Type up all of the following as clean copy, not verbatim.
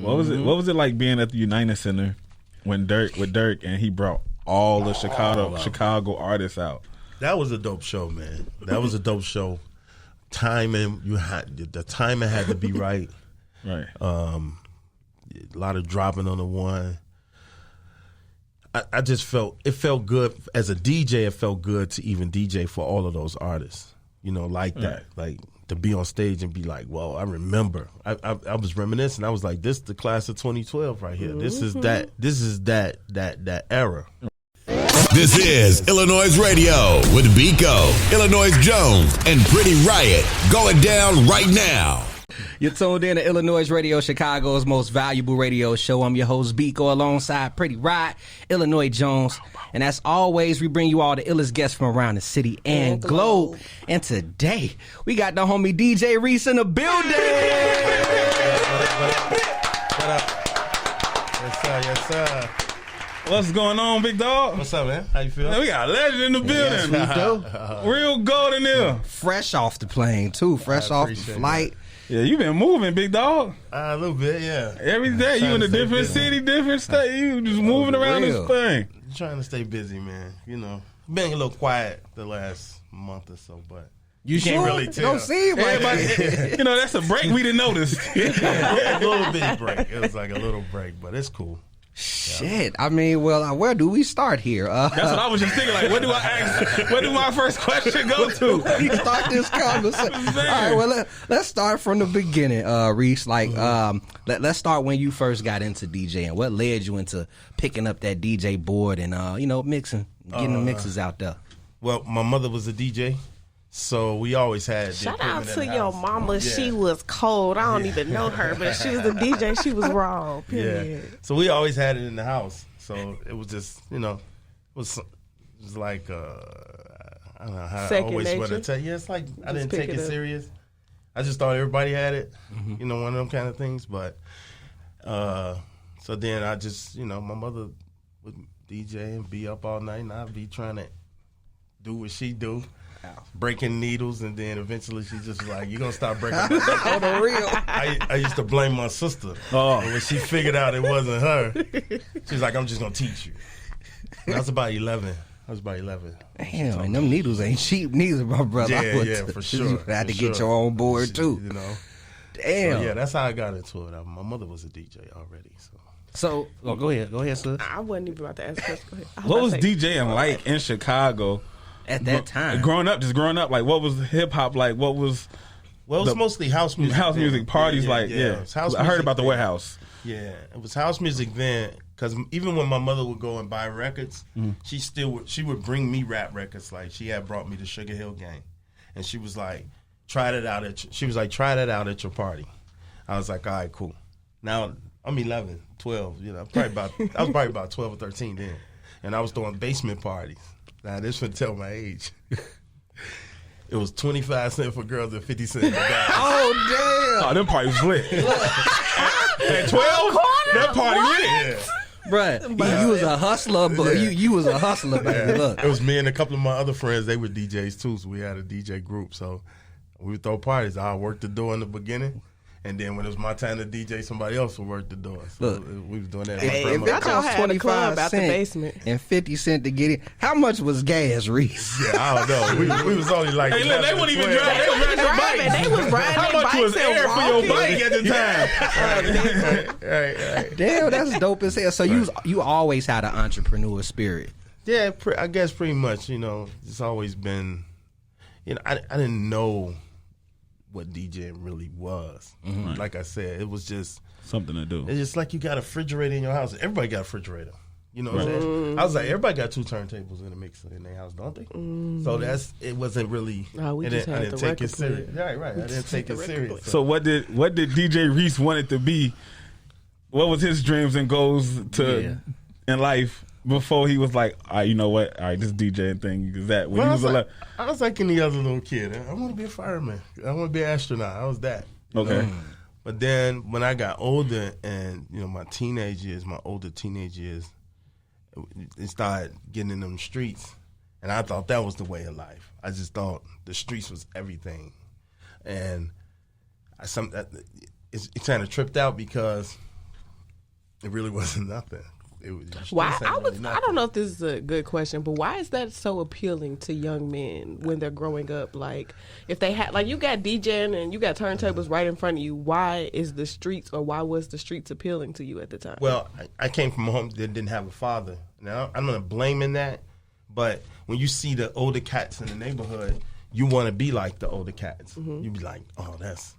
What was it like being at the United Center when Durk and he brought all the Chicago artists out? That was a dope show, man. That was a dope show. The timing had to be right. Right. A lot of dropping on the one. I just felt good as a DJ. It felt good to even DJ for all of those artists. Like that, like to be on stage and be like, "Well, I remember." I was reminiscing. I was like, "This is the class of 2012 right here. This is that. This is that era." This is iLLANOiZE Radio with Biko, iLLANOiZE Jones, and Pretty Riot going down right now. You're tuned in to iLLANOiZE Radio, Chicago's most valuable radio show. I'm your host, Biko, alongside Pretty Riot, iLLANOiZE Jones. And as always, we bring you all the illest guests from around the city and globe. And today, we got the homie DJ Reese in the building. What up? Yes, sir. What's going on, big dog? What's up, man? How you feel? Man, we got a legend in the building. Yes, we do. Real gold in there. Fresh off the plane, too. Fresh off the flight. Yeah, you been moving, big dog. A little bit, yeah. Every day, you in a different city, different state. You just moving around this thing. Trying to stay busy, man. Been a little quiet the last month or so, but you can't really tell. Don't seem like it. That's a break we didn't notice. Yeah, a little bitty break. It was like a little break, but it's cool. Shit, I mean, well, where do we start here? That's what I was just thinking. Like, what do I ask? Where do my first question go to? We start this conversation. All right, well, let's start from the beginning, Reese. Like, let's start when you first got into DJing. What led you into picking up that DJ board and mixing, getting the mixes out there? Well, my mother was a DJ. So we always had. Shout out to your mama. Yeah. She was cold. I don't even know her, but she was a DJ. She was raw. Period. Yeah. So we always had it in the house. So it was just, it was like I don't know how second I always nature. want to tell you. It's like I didn't take it serious. I just thought everybody had it. One of them kind of things. But so then I just, my mother would DJ and be up all night, and I'd be trying to do what she do. Breaking needles, and then eventually she just was like, "You gonna stop breaking needles?" On the real. I used to blame my sister. When she figured out it wasn't her, she's like, "I'm just gonna teach you." And I was about 11. Damn, and them needles ain't cheap neither, my brother. Yeah, for sure. You had to get your own board too. Damn. So, yeah, that's how I got into it. My mother was a DJ already, So go ahead, sis. I wasn't even about to ask first. Go ahead. What was DJing like in Chicago? At that time, growing up, like what was hip hop like? What was? Well, it was mostly house music. House music parties, yeah. I heard about the warehouse. Yeah, it was house music then. Because even when my mother would go and buy records, she would bring me rap records. Like she had brought me the Sugar Hill Gang, and she was like, try that out at your party. I was like, all right, cool. Now I'm 11, 12. I was probably about 12 or 13 then, and I was throwing basement parties. Now, this would tell my age. It was 25 cents for girls and 50 cents for guys. Oh, damn. Oh, them parties lit. At 12? That party lit. Bruh, you was a hustler, but you was a hustler, baby. Look. It was me and a couple of my other friends. They were DJs, too, so we had a DJ group. So we would throw parties. I worked the door in the beginning. And then when it was my time to DJ, somebody else would work the door. So look, we was doing that. Hey, if y'all had 25 cents the basement and 50 cents to get in, how much was gas, Reese? Yeah, I don't know. We was only like. Hey, look, they wouldn't even drive. They was riding their bikes. They was riding How much was air for your bike at the time? Right. Damn, that's dope as hell. So you always had an entrepreneur spirit. Yeah, I guess pretty much. It's always been. I didn't know what DJing really was. Like I said, it was just something to do. It's just like you got a refrigerator in your house. Everybody got a refrigerator. You know what I'm saying? I was like, everybody got 2 turntables in a mixer in their house, don't they? So it wasn't really. I didn't take it serious. Right. I didn't take it serious. So what did DJ Reese want it to be? What was his dreams and goals in life? Before he was like, all right, you know what? All right, this DJing thing is that when he was I was like any other little kid. I want to be a fireman. I want to be an astronaut. I was that. Okay. But then when I got older and my older teenage years, it started getting in them streets, and I thought that was the way of life. I just thought the streets was everything, and it kind of tripped out because It really wasn't nothing. It was Why? really I don't know if this is a good question, but why is that so appealing to young men when they're growing up? Like, if they had, like, you got DJing and you got turntables right in front of you. Why was the streets appealing to you at the time? Well, I came from a home that didn't have a father. Now, I'm not blaming that, but when you see the older cats in the neighborhood, you want to be like the older cats. You be like, oh, that's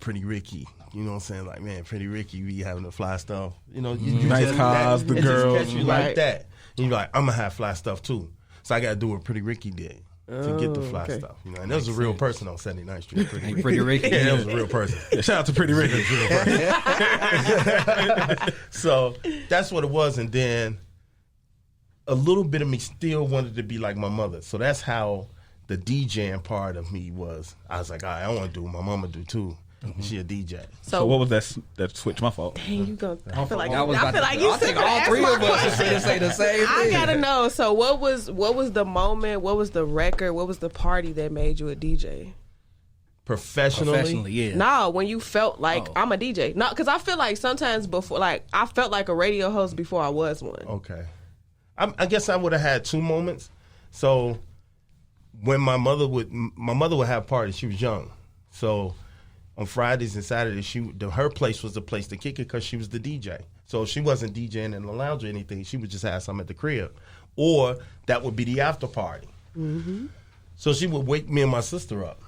Pretty Ricky. You know what I'm saying? Like, man, Pretty Ricky be having the fly stuff. You know, you nice cars, the girls. Just catch you like that. And you're like, I'm going to have fly stuff too. So I got to do what Pretty Ricky did to get the fly stuff. You know, and there was a real person on 79th Street. Pretty Ricky. Yeah, that was a real person. Shout out to Pretty Ricky. So that's what it was. And then a little bit of me still wanted to be like my mother. So that's how the DJing part of me was. I was like, all right, I want to do what my mama do too. She a DJ. So what was that switch? My fault. Dang, you go. I feel like I think all three of us should say the same thing. I gotta know. So what was the moment? What was the record? What was the party that made you a DJ? Professionally, yeah. No, when you felt like I'm a DJ. No, because I feel like sometimes before, like I felt like a radio host before I was one. Okay, I guess I would have had two moments. So when my mother would have parties, she was young, so on Fridays and Saturdays, her place was the place to kick it because she was the DJ. So if she wasn't DJing in the lounge or anything, she would just have something at the crib, or that would be the after party. So she would wake me and my sister up,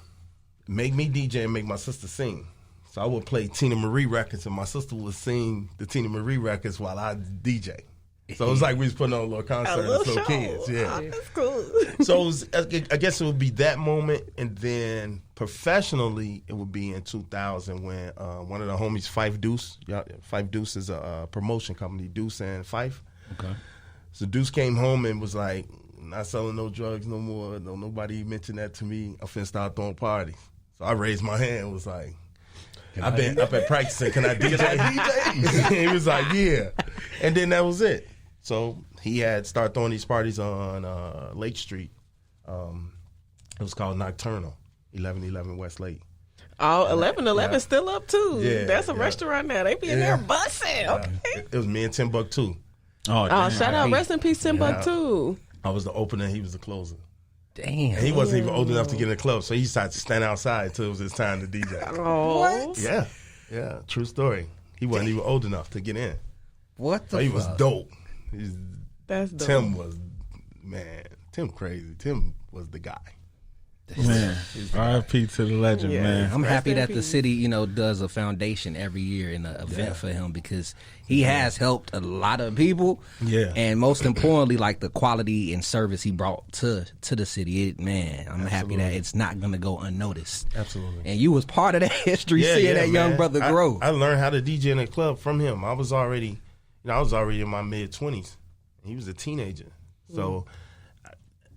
make me DJ and make my sister sing. So I would play Tina Marie records and my sister would sing the Tina Marie records while I DJ. So it was like we was putting on a little concert as little kids. Yeah. Oh, that's cool. So I guess it would be that moment, and then professionally it would be in 2000 when one of the homies, Fife Deuce, Fife Deuce is a promotion company, Deuce and Fife. Okay. So Deuce came home and was like, not selling no drugs no more. No, nobody mentioned that to me. I'm finna start throwing parties. So I raised my hand and was like, I've been practicing. Can I DJ? He was like, yeah. And then that was it. So he had started throwing these parties on Lake Street. It was called Nocturnal, 1111 West Lake. Oh, 1111 still up too. Yeah, that's a restaurant now. They be in there busting. Okay. It was me and Timbuktu. Oh, shout out. Rest in peace, Timbuktu. I was the opener. He was the closer. Damn. And he wasn't even old enough to get in the club, so he decided to stand outside until it was his time to DJ. Oh. What? Yeah, true story. He wasn't even old enough to get in. What the So he was dope. That's dope. Tim crazy. Tim was the guy. Man, R.I.P. to the legend, man. I'm happy that the city, does a foundation every year in an event for him because he has helped a lot of people. Yeah. And most importantly, like the quality and service he brought to the city. I'm happy that it's not going to go unnoticed. Absolutely. And you was part of that history, seeing that young brother grow. I learned how to DJ in a club from him. I was already in my mid-20s. He was a teenager. So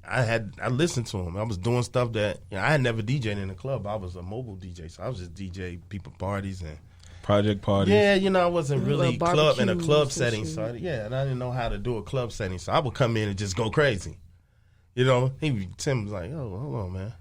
I listened to him. I was doing stuff that I had never DJed in a club. I was a mobile DJ, so I was just DJ people parties and project parties. Yeah, I wasn't really in a club setting. So and I didn't know how to do a club setting. So I would come in and just go crazy. Tim was like, "Oh, hold on, man.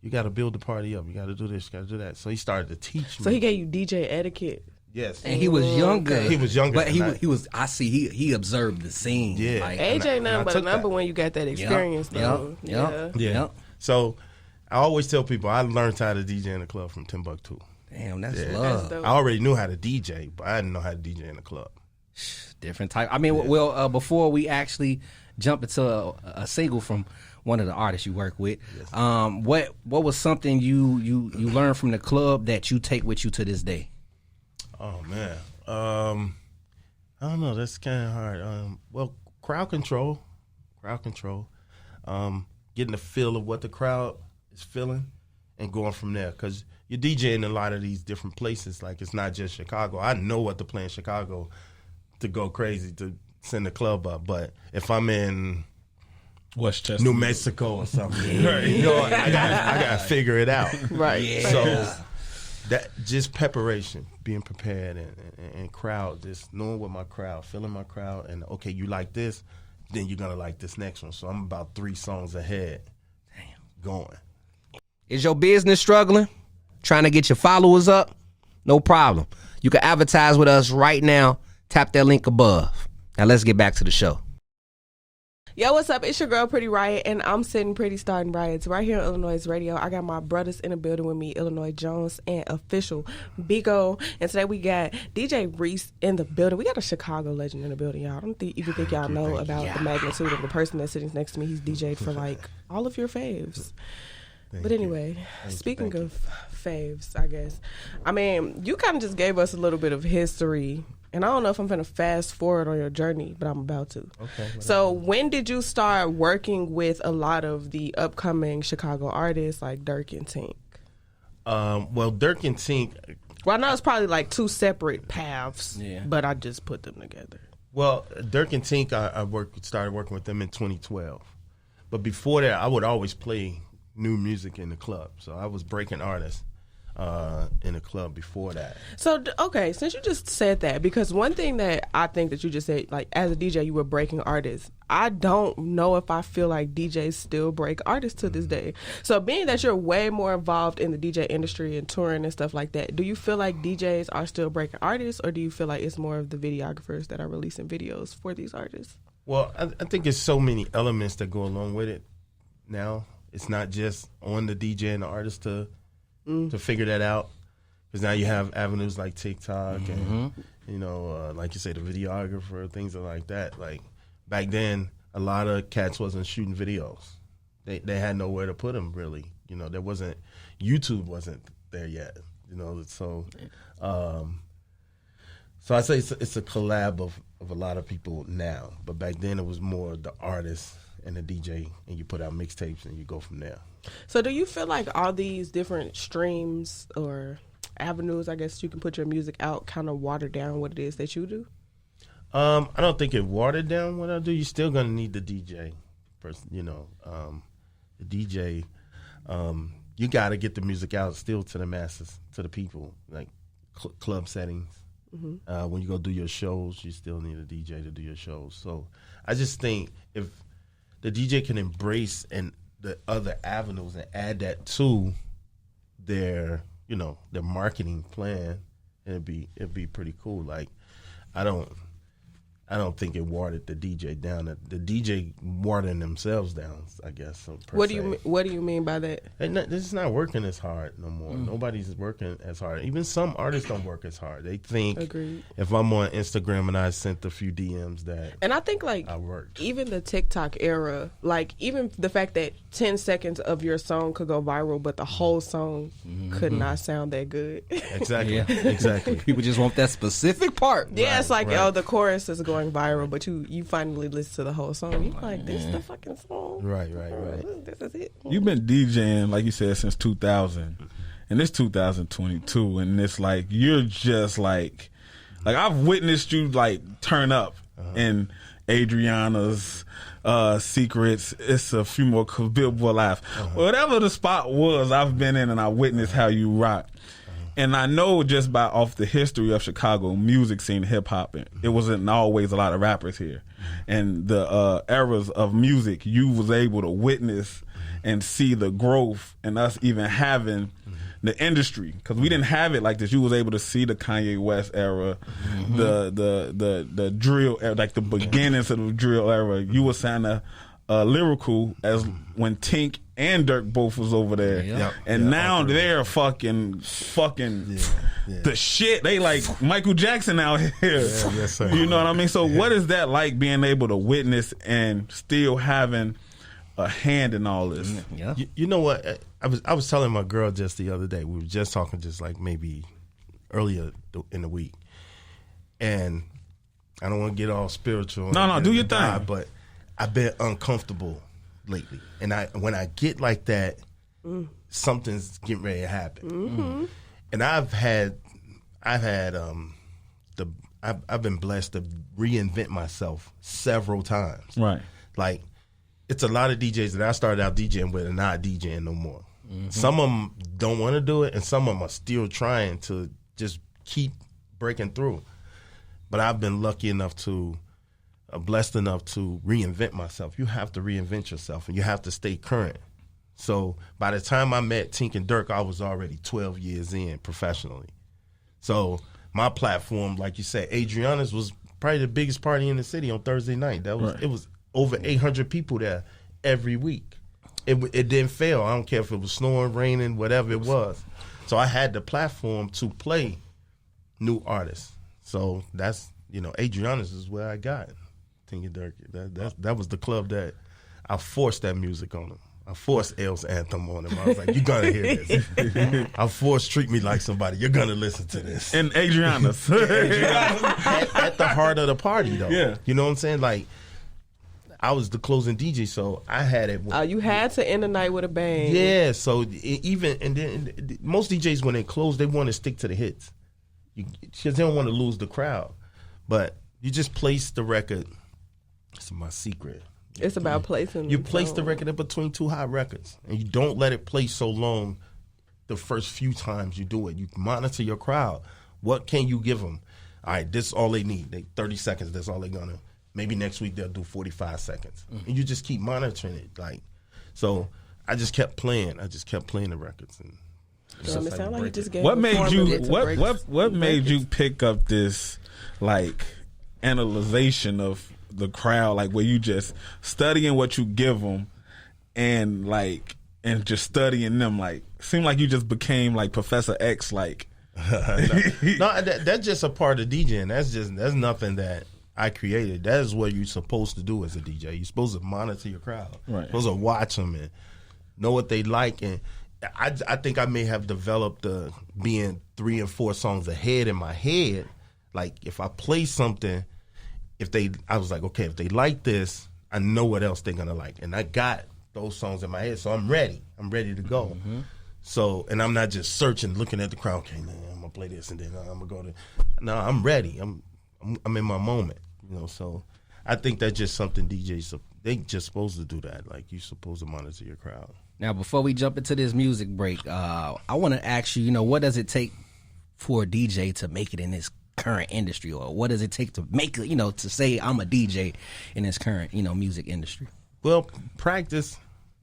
You got to build the party up. You got to do this. You got to do that." So he started to teach me. So he gave you DJ etiquette. Yes, and he was younger. He was younger, but he was. I see. He observed the scene. Yeah, like, age ain't nothing but a number when you got that experience. Yeah. So I always tell people I learned how to DJ in the club from Timbuktu. Damn, that's love. That's I already knew how to DJ, but I didn't know how to DJ in the club. Different type. I mean, before we actually jump into a single from one of the artists you work with, what was something you learned from the club that you take with you to this day? Oh man, I don't know. That's kind of hard. Crowd control, getting the feel of what the crowd is feeling, and going from there. Because you're DJing in a lot of these different places. Like it's not just Chicago. I know what to play in Chicago to go crazy to send the club up. But if I'm in Westchester, New Mexico or something, I gotta figure it out. Right. Yeah. So. That just preparation, being prepared, and crowd, just knowing what my crowd, feeling my crowd, and okay, you like this, then you're gonna like this next one. So I'm about 3 songs ahead. Damn, going. Is your business struggling? Trying to get your followers up? No problem. You can advertise with us right now Tap that link above. Now let's get back to the show. Yo, what's up? It's your girl, Pretty Riot, and I'm sitting pretty starting riots right here on iLLANOiZE Radio. I got my brothers in the building with me, iLLANOiZE Jones and Official Bigo. And today we got DJ Reese in the building. We got a Chicago legend in the building, y'all. I don't even think y'all know about the magnitude of the person that's sitting next to me. He's DJ'd for like all of your faves. But anyway, speaking of faves, I guess. I mean, you kind of just gave us a little bit of history. And I don't know if I'm going to fast forward on your journey, but I'm about to. Okay. So when did you start working with a lot of the upcoming Chicago artists like Durk and Tink? Well, Durk and Tink... Well, I know it's probably like two separate paths, but I just put them together. Well, Durk and Tink, I started working with them in 2012. But before that, I would always play new music in the club. So I was breaking artists in the club before that. So, okay, since you just said that, because one thing that I think that you just said, like, as a DJ, you were breaking artists. I don't know if I feel like DJs still break artists to this day. So, being that you're way more involved in the DJ industry and touring and stuff like that, do you feel like DJs are still breaking artists, or do you feel like it's more of the videographers that are releasing videos for these artists? Well, I think there's so many elements that go along with it now. It's not just on the DJ and the artist to figure that out, because now you have avenues like TikTok and like you say, the videographer, things like that. Like back then, a lot of cats wasn't shooting videos. They had nowhere to put them, really. There wasn't, YouTube wasn't there yet. So I say it's a collab of a lot of people now. But back then it was more the artist and the DJ, and you put out mixtapes and you go from there. So do you feel like all these different streams or avenues, I guess you can put your music out, kind of water down what it is that you do? I don't think it watered down what I do. You're still going to need the DJ. The DJ, you got to get the music out still to the masses, to the people, like club settings. Mm-hmm. When you go do your shows, you still need a DJ to do your shows. So I just think if the DJ can embrace the other avenues and add that to their marketing plan, it'd be pretty cool. Like I don't think it watered the DJ down. The DJ watering themselves down, I guess. So what do you mean by that? This is not working as hard no more. Nobody's working as hard. Even some artists don't work as hard. They think if I'm on Instagram and I sent a few DMs that, and I think like I worked. Even the TikTok era, like even the fact that 10 seconds of your song could go viral, but the whole song could not sound that good. Exactly. Exactly. People just want that specific part. Yeah, it's like the chorus is going viral, but you finally listen to the whole song. You're like, this is the fucking song. Right. This is it. You've been DJing, like you said, since 2000, and it's 2022, and it's like you're just like I've witnessed you like turn up in Adriana's Secrets. It's a few more Billboard Live. Whatever the spot was, I've been in and I witnessed how you rock. And I know just off the history of Chicago music scene, hip hop, it wasn't always a lot of rappers here. And the eras of music, you was able to witness and see the growth and us even having the industry, because we didn't have it like this. You was able to see the Kanye West era, the drill era, like the beginnings of the drill era. You was sounding lyrical as when Tink and Durk both was over there, and now they're fucking the shit. They like Michael Jackson out here. Yes, sir. You know what I mean? So what is that like, being able to witness and still having a hand in all this? Yeah. You know what? I was telling my girl just the other day. We were just talking, just like maybe earlier in the week, and I don't want to get all spiritual. No, do your thing. But I've been uncomfortable lately, and when I get like that, something's getting ready to happen. And I've been blessed to reinvent myself several times. Right. Like, it's a lot of DJs that I started out DJing with are not DJing no more. Some of them don't want to do it, and some of them are still trying to just keep breaking through. But I've been lucky enough blessed enough to reinvent myself. You have to reinvent yourself, and you have to stay current. So by the time I met Tink and Durk, I was already 12 years in professionally. So my platform, like you said, Adriana's was probably the biggest party in the city on Thursday night. It was over 800 people there every week. It didn't fail. I don't care if it was snowing, raining, whatever it was. So I had the platform to play new artists. So that's, Adriana's is where I got Djing and Durk. That was the club that I forced that music on them. I forced L's Anthem on him. I was like, you're going to hear this. I forced Treat Me Like Somebody. You're going to listen to this. And Adriana's. At the heart of the party, though. Yeah. You know what I'm saying? Like, I was the closing DJ, so I had it. You had to end the night with a bang. Yeah, so then most DJs, when they close, they want to stick to the hits. Because they don't want to lose the crowd. But you just place the record. This is my secret. It's about placing. You place the record in between two hot records, and you don't let it play so long the first few times you do it. You monitor your crowd. What can you give them? All right, this is all they need. 30 seconds, that's all they're going to. Maybe next week they'll do 45 seconds. And you just keep monitoring it. So I just kept playing. I just kept playing the records. And it sounds like you just gave what made you pick up this, analyzation of the crowd, where you just studying what you give them and just studying them, seemed like you just became Professor X, No, that's just a part of DJing. That's nothing that I created. That is what you're supposed to do as a DJ. You're supposed to monitor your crowd. Right. You're supposed to watch them and know what they like. And I think I may have developed being 3 and 4 songs ahead in my head. If I play something, I was like, okay, if they like this, I know what else they're gonna like, and I got those songs in my head, so I'm ready. I'm ready to go. Mm-hmm. So, and I'm not just searching, looking at the crowd. Okay, man, I'm gonna play this, and then I'm gonna go to. No, I'm ready. I'm in my moment. So I think that's just something DJs they just supposed to do that. You're supposed to monitor your crowd. Now, before we jump into this music break, I want to ask you, what does it take for a DJ to make it in this current industry, or what does it take to make it, to say I'm a DJ in this current, music industry? Well, practice.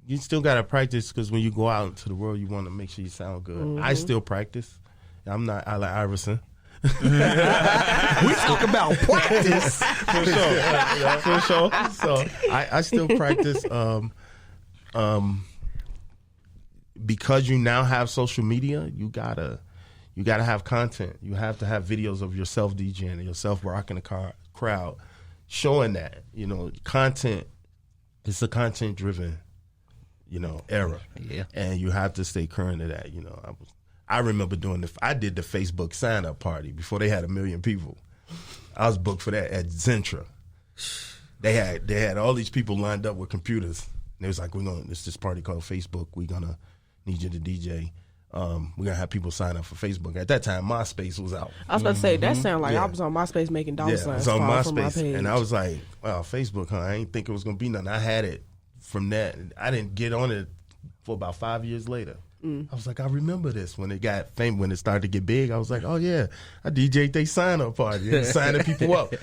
You still got to practice, because when you go out into the world, you want to make sure you sound good. Mm-hmm. I still practice. I'm not Allen Iverson. We talk about practice. For sure. So I still practice. Because you now have social media, you gotta have content. You have to have videos of yourself DJing and yourself rocking the crowd, showing that. Content. It's a content-driven, era. Yeah. And you have to stay current to that. I remember I did the Facebook sign-up party before they had 1 million people. I was booked for that at Zentra. They had all these people lined up with computers. And they was like, it's this party called Facebook. We're gonna need you to DJ. We're gonna have people sign up for Facebook. At that time, MySpace was out. I was about to say, that sounded like I was on MySpace making dollar signs. I was on my MySpace, page. and I was like, wow, Facebook, huh? I ain't think it was gonna be nothing. I had it from that. I didn't get on it for about 5 years later. I was like, I remember this when it got famous, when it started to get big. I was like, oh yeah, I DJ'd they sign up party, signing people up.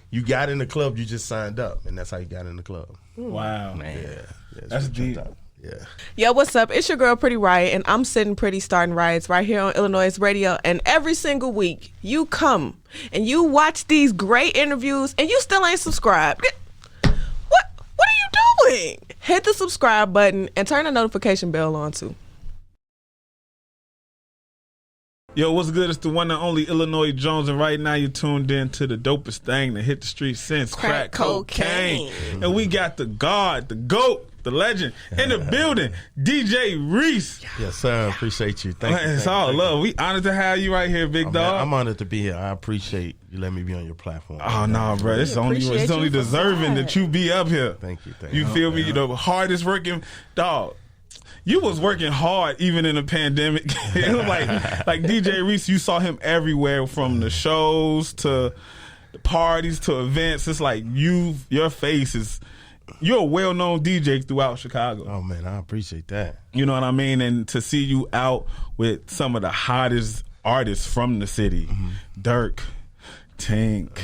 You got in the club, you just signed up, and that's how you got in the club. Wow, man, yeah, that's deep. Yeah. Yo, what's up? It's your girl, Pretty Riot, and I'm sitting pretty, starting riots right here on iLLANOiZE Radio. And every single week, you come and you watch these great interviews, and you still ain't subscribed. What are you doing? Hit the subscribe button and turn the notification bell on too. Yo, what's good? It's the one and only Illinois Jones, and right now you're tuned in to the dopest thing that hit the streets since crack cocaine. And we got the God, the GOAT, the legend in the building, DJ Reese. Yes, sir. Appreciate you. Thank you. It's all love. We honored to have you right here, big dog. Man, I'm honored to be here. I appreciate you letting me be on your platform. Oh no, bro. It's only deserving that you be up here. Thank you. You feel me? You're the hardest working dog. You was working hard even in the pandemic. It was like DJ Reese, you saw him everywhere, from the shows to the parties to events. It's like your face is, you're a well-known DJ throughout Chicago. Oh man, I appreciate that. You know what I mean? And to see you out with some of the hottest artists from the city, Durk, Tink.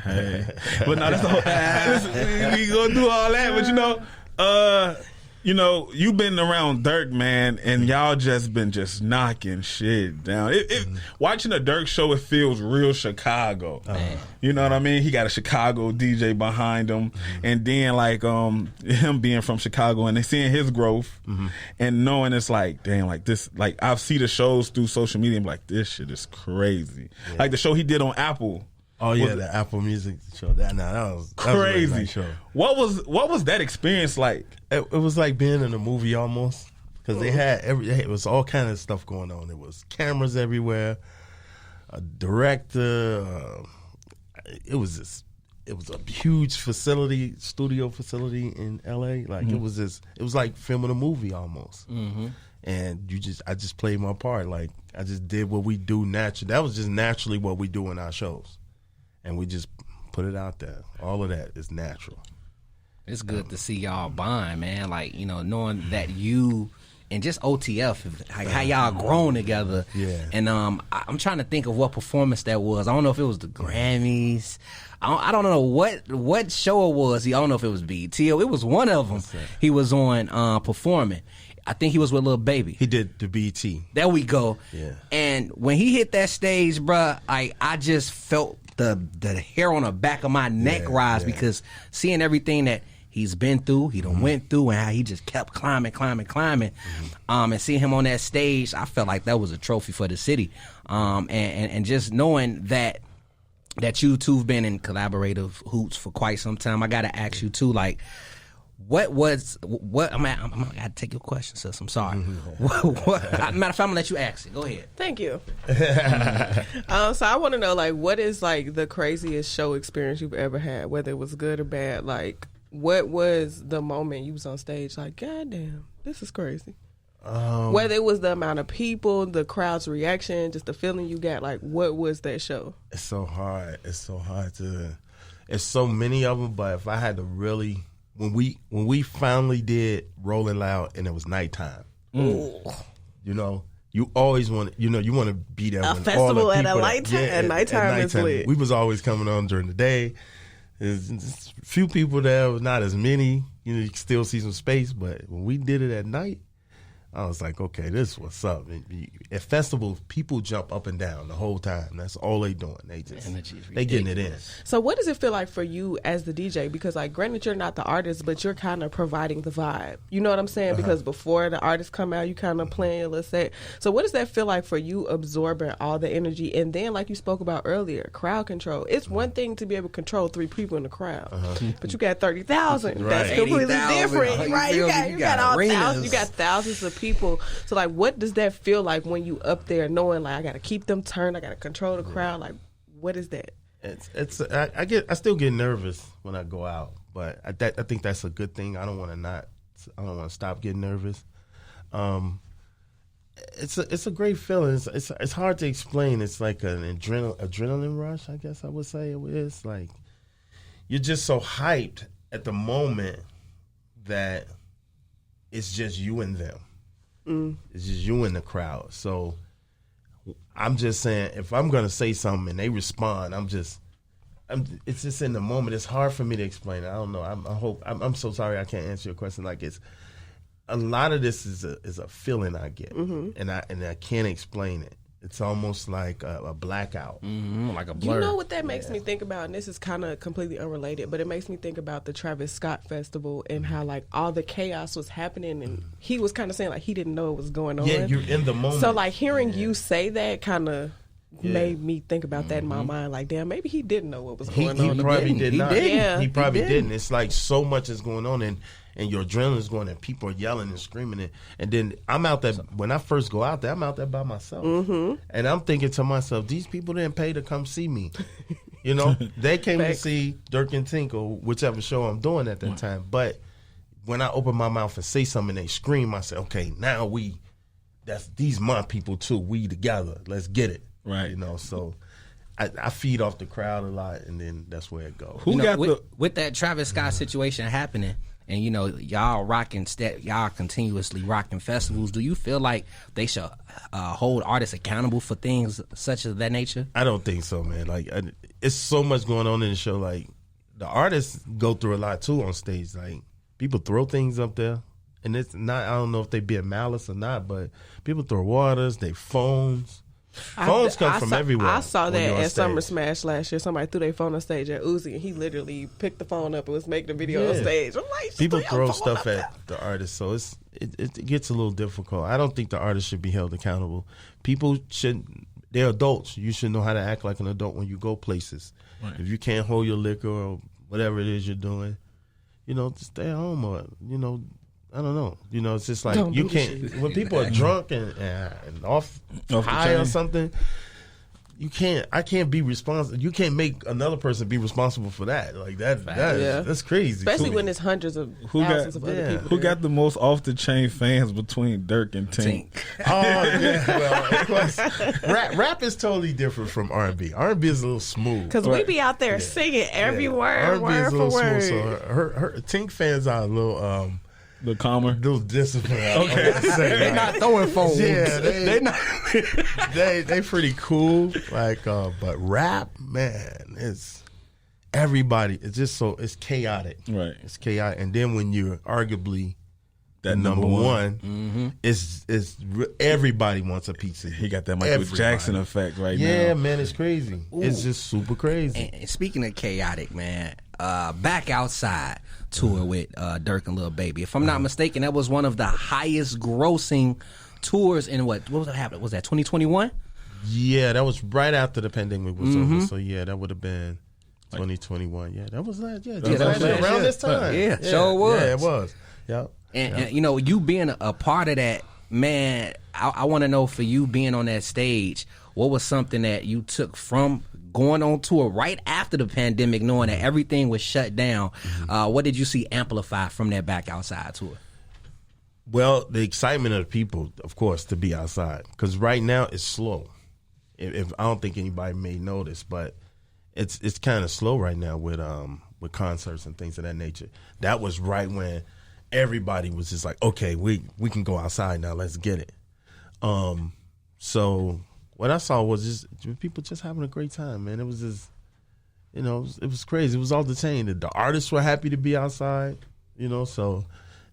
Hey. But no, that's the whole, we gonna do all that, but you know, you've been around Durk, man, and y'all just been just knocking shit down. Watching a Durk show, it feels real Chicago. You know what I mean? He got a Chicago DJ behind him, and then like him being from Chicago and seeing his growth, and knowing it's like, damn, like this, like I see the shows through social media, I'm like, this shit is crazy. Yeah. Like the show he did on Apple. Oh yeah, the Apple Music show. That was crazy. That was a really nice show. What was that experience like? It was like being in a movie almost, because they had it was all kind of stuff going on. It was cameras everywhere, a director. It was a huge studio facility in LA. Like it was like filming a movie almost. And I just played my part. Like I just did what we do naturally. That was just naturally what we do in our shows. And we just put it out there. All of that is natural. It's good to see y'all bond, man. Like, you know, knowing that you and just OTF, how y'all grown together. Yeah. And I'm trying to think of what performance that was. I don't know if it was the Grammys. I don't know what show it was. I don't know if it was BET. It was one of them. He was on performing. I think he was with Lil Baby. He did the BET. There we go. Yeah. And when he hit that stage, bruh, I just felt the hair on the back of my neck rise because seeing everything that he's been through, he done went through, and how he just kept climbing. And seeing him on that stage, I felt like that was a trophy for the city. And just knowing that you two've been in collaborative hoots for quite some time, I gotta ask you too, like, I'm gonna take your question, sis. I'm sorry. Matter of fact, I'm gonna let you ask it. Go ahead. Thank you. So I want to know, like, what is like the craziest show experience you've ever had, whether it was good or bad? Like, what was the moment you was on stage, like, God damn, this is crazy? Whether it was the amount of people, the crowd's reaction, just the feeling you got, like, what was that show? It's so hard. It's so many of them. But if I had to really. When we finally did Rolling Loud and it was nighttime, you know, you always want to, you want to be there. A when festival all the at people at nighttime is lit. We was always coming on during the day. There's a few people there, not as many. You know, you can still see some space, but when we did it at night, I was like, okay, this is what's up. At festivals, people jump up and down the whole time. That's all they doing. They getting it in. So what does it feel like for you as the DJ? Because, like, granted, you're not the artist, but you're kind of providing the vibe. You know what I'm saying? Because before the artists come out, you kind of playing your little set. So what does that feel like for you, absorbing all the energy? And then, like you spoke about earlier, crowd control. It's one thing to be able to control 3 people in the crowd, but you got 30,000. Right. That's completely 80,000. different, right? You got all arenas. thousands. You got thousands of people. So, like, what does that feel like when you up there knowing, like, I got to keep them turned, I got to control the crowd? Like, what is that? I still get nervous when I go out, but I think that's a good thing. I don't want to stop getting nervous. It's a great feeling. It's hard to explain. It's like an adrenaline rush, I guess I would say it is. Like, you're just so hyped at the moment that it's just you and them. It's just you and the crowd. So I'm just saying, if I'm gonna say something and they respond, it's just in the moment. It's hard for me to explain it. I don't know. I'm so sorry I can't answer your question. Like, it's a lot of this is a feeling I get, and I can't explain it. It's almost like a blackout, like a blur. You know what that makes me think about, and this is kind of completely unrelated, but it makes me think about the Travis Scott festival and how, like, all the chaos was happening, and he was kind of saying, like, he didn't know what was going on. Yeah, you're in the moment. So, like, hearing you say that kind of made me think about that in my mind. Like, damn, maybe he didn't know what was going on. He probably did not. Yeah, he probably didn't. It's like so much is going on, and your adrenaline's going, and people are yelling and screaming, and then I'm out there. When I first go out there, I'm out there by myself, and I'm thinking to myself, these people didn't pay to come see me. You know, they came to see Durk and Tink or whichever show I'm doing at that time. But when I open my mouth and say something, they scream. I say, okay, now these my people too. We together. Let's get it. Right. You know, so I feed off the crowd a lot, and then that's where it goes. With that Travis Scott situation happening, and, you know, y'all continuously rocking festivals, do you feel like they should hold artists accountable for things such as that nature? I don't think so, man. Like, it's so much going on in the show. Like, the artists go through a lot too on stage. Like, people throw things up there, and it's not. I don't know if they being malice or not, but people throw waters, they phones. Phones come from everywhere. I saw that at stage. Summer Smash last year. Somebody threw their phone on stage at Uzi, and he literally picked the phone up and was making the video on stage. I'm like, just people throw your phone stuff up at the artist, so it gets a little difficult. I don't think the artist should be held accountable. People should. They're adults. You should know how to act like an adult when you go places. Right. If you can't hold your liquor or whatever it is you're doing, just stay at home or I don't know. It's just like you can't. When people are drunk and off high or something, you can't. I can't be responsible. You can't make another person be responsible for that. Like that's crazy. Especially when it's hundreds of thousands of other people. Who got the most off the chain fans between Durk and Tink? Oh yeah, well of course. Rap is totally different from R&B. R&B is a little smooth because we be out there singing every word, word for word. Smooth, so her Tink fans are a little. The calmer, little discipline. Okay, they not throwing phones. Yeah, they not. they pretty cool. Like, but rap, man, it's everybody. It's just it's chaotic. Right, it's chaotic. And then when you're arguably that number one, it's everybody wants a piece of you. He got that Michael Jackson effect right now. Yeah, man, it's crazy. Ooh. It's just super crazy. And speaking of chaotic, man, Back Outside tour with Durk and Lil Baby. If I'm not mistaken, that was one of the highest grossing tours in what was that happening? Was that 2021? Yeah, that was right after the pandemic was over. So yeah, that would have been 2021. Yeah, that was around this time. Yeah, sure was. Yeah, it was. Yep. And you being a part of that, man, I want to know, for you being on that stage, what was something that you took from going on tour right after the pandemic, knowing that everything was shut down? What did you see amplified from that Back Outside tour? Well, the excitement of the people, of course, to be outside. Because right now it's slow. If I don't think anybody may notice, but it's kind of slow right now with concerts and things of that nature. That was right when everybody was just like, okay, we can go outside now. Let's get it. So what I saw was just people just having a great time, man. It was just, it was crazy. It was all the same. The artists were happy to be outside, so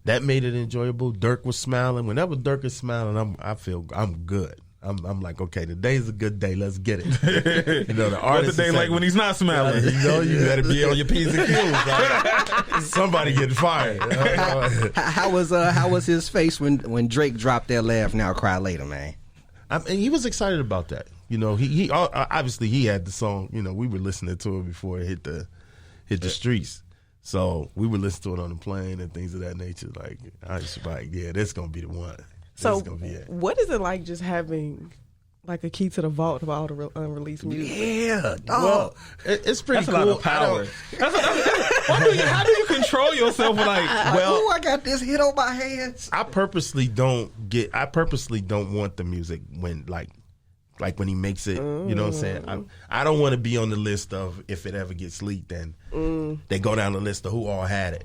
that made it enjoyable. Durk was smiling. Whenever Durk is smiling, I feel I'm good. I'm like, okay, today's a good day. Let's get it. The artist. What's the day like when he's not smiling? You better be on your P's and Q's. Right? Somebody getting fired. How was his face when Drake dropped that "Laugh Now, Cry Later," man? He was excited about that. He obviously he had the song. We were listening to it before it hit the streets. So we would listen to it on the plane and things of that nature. Like I was like, yeah, this gonna be the one. So what is it like just having like a key to the vault of all the unreleased music? Yeah, well, it's pretty cool. A lot of power. How do you control yourself? I got this hit on my hands. I purposely don't want the music when like when he makes it. You know what I'm saying? I don't want to be on the list of, if it ever gets leaked, then they go down the list of who all had it.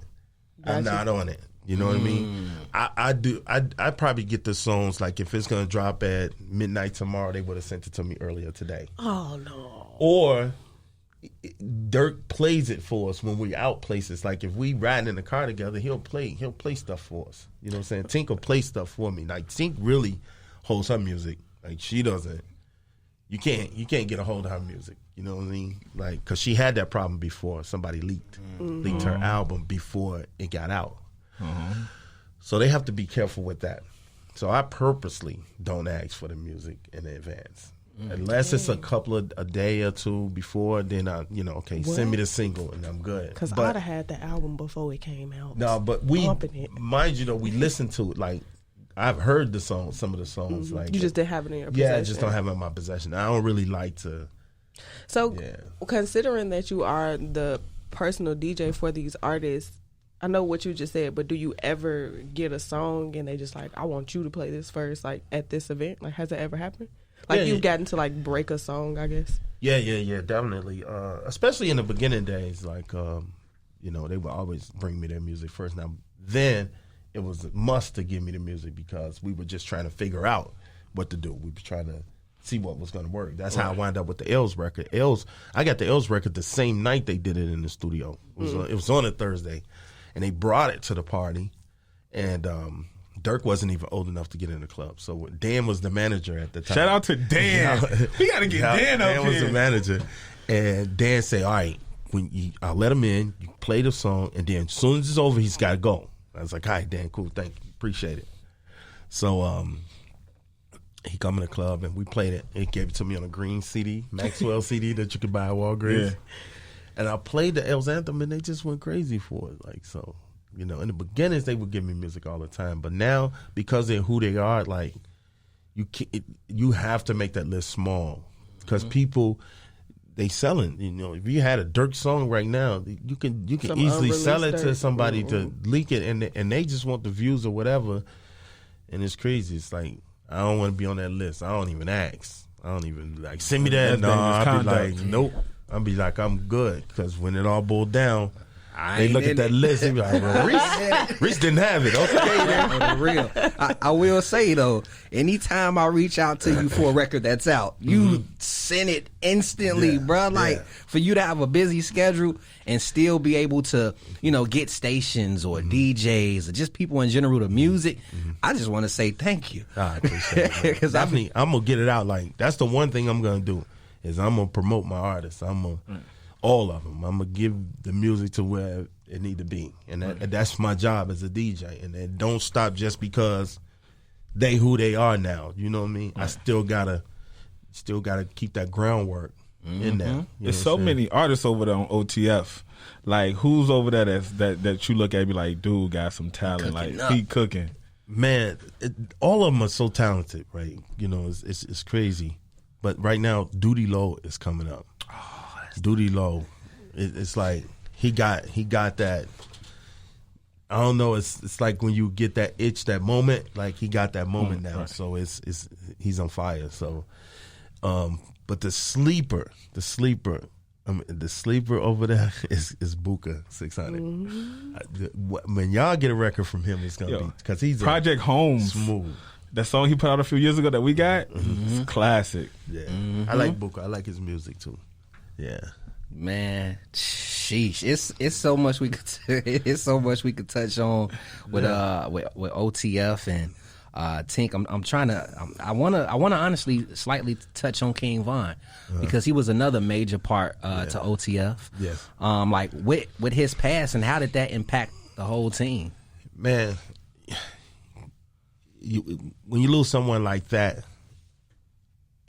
I'm not on it. You know what I mean? I probably get the songs, like if it's going to drop at midnight tomorrow, they would have sent it to me earlier today. Oh, no. Or Durk plays it for us when we out places. Like if we riding in the car together, he'll play stuff for us. You know what I'm saying? Tink will play stuff for me. Like Tink really holds her music. Like she doesn't. You can't get a hold of her music. You know what I mean? Like, because she had that problem before. Somebody leaked her album before it got out. So they have to be careful with that. So I purposely don't ask for the music in advance. Unless it's a day or two before, then send me the single and I'm good. Because I'd have had the album before it came out. No, but mind you though, we listened to it. Like I've heard the song, some of the songs. Like you just didn't have it in your possession. Yeah, I just don't have it in my possession. I don't really like to. So considering that you are the personal DJ for these artists, I know what you just said, but do you ever get a song and they just like, I want you to play this first, like at this event? Like, has it ever happened? Like you've gotten to like break a song, I guess? Yeah, definitely. Especially in the beginning days, like, they would always bring me their music first. Now, then it was a must to give me the music because we were just trying to figure out what to do. We were trying to see what was going to work. That's how I wound up with the iLLANOiZE record. I got the iLLANOiZE record the same night they did it in the studio. It was on a Thursday. And they brought it to the party, And Durk wasn't even old enough to get in the club. So Dan was the manager at the time. Shout out to Dan. We got to get Dan up here. Dan was the manager. And Dan said, all right, I'll let him in. You play the song. And then as soon as it's over, he's got to go. I was like, all right, Dan, cool. Thank you. Appreciate it. So he come in the club and we played it. He gave it to me on a green CD, Maxwell CD that you could buy at Walgreens. Yeah. And I played the L's Anthem and they just went crazy for it. Like, so, you know, in the beginnings, they would give me music all the time. But now, because of who they are, like, you have to make that list small. Because people, they selling. You know, if you had a Durk song right now, you can easily sell it to somebody to leak it. And they just want the views or whatever. And it's crazy. It's like, I don't want to be on that list. I don't even ask. I don't even, like, send me that. No, I'll be like, nope. I'll be like, I'm good. Because when it all boiled down, they look at that list and be like, well, Reese didn't have it. Okay, then. On the real. I will say, though, anytime I reach out to you for a record that's out, you send it instantly, bro. Like, for you to have a busy schedule and still be able to, you know, get stations or DJs or just people in general to music, I just want to say thank you. I appreciate it. Because I'm going to get it out. Like, that's the one thing I'm going to do is I'm going to promote my artists. I'm going to... all of them. I'm going to give the music to where it need to be. And that's my job as a DJ. And it don't stop just because they who they are now. You know what I mean? I still gotta keep that groundwork in there. There's so many artists over there on OTF. Like, who's over there that you look at and be like, dude got some talent. Like, he cooking. Man, all of them are so talented, right? You know, it's crazy. But right now, Duty Low is coming up. Duty Low, it's like he got that. I don't know. It's like when you get that itch, that moment. Like he got that moment now. Right. So he's on fire. So, but the sleeper over there is Buka 600. When y'all get a record from him, it's gonna be because he's Project Holmes smooth. That song he put out a few years ago that we got, it's classic. Yeah, I like Buka. I like his music too. Yeah, man, sheesh. It's so much we could touch on with OTF and Tink. I wanna honestly slightly touch on King Von because he was another major part to OTF. Yes. Like with his past and how did that impact the whole team? Man, when you lose someone like that.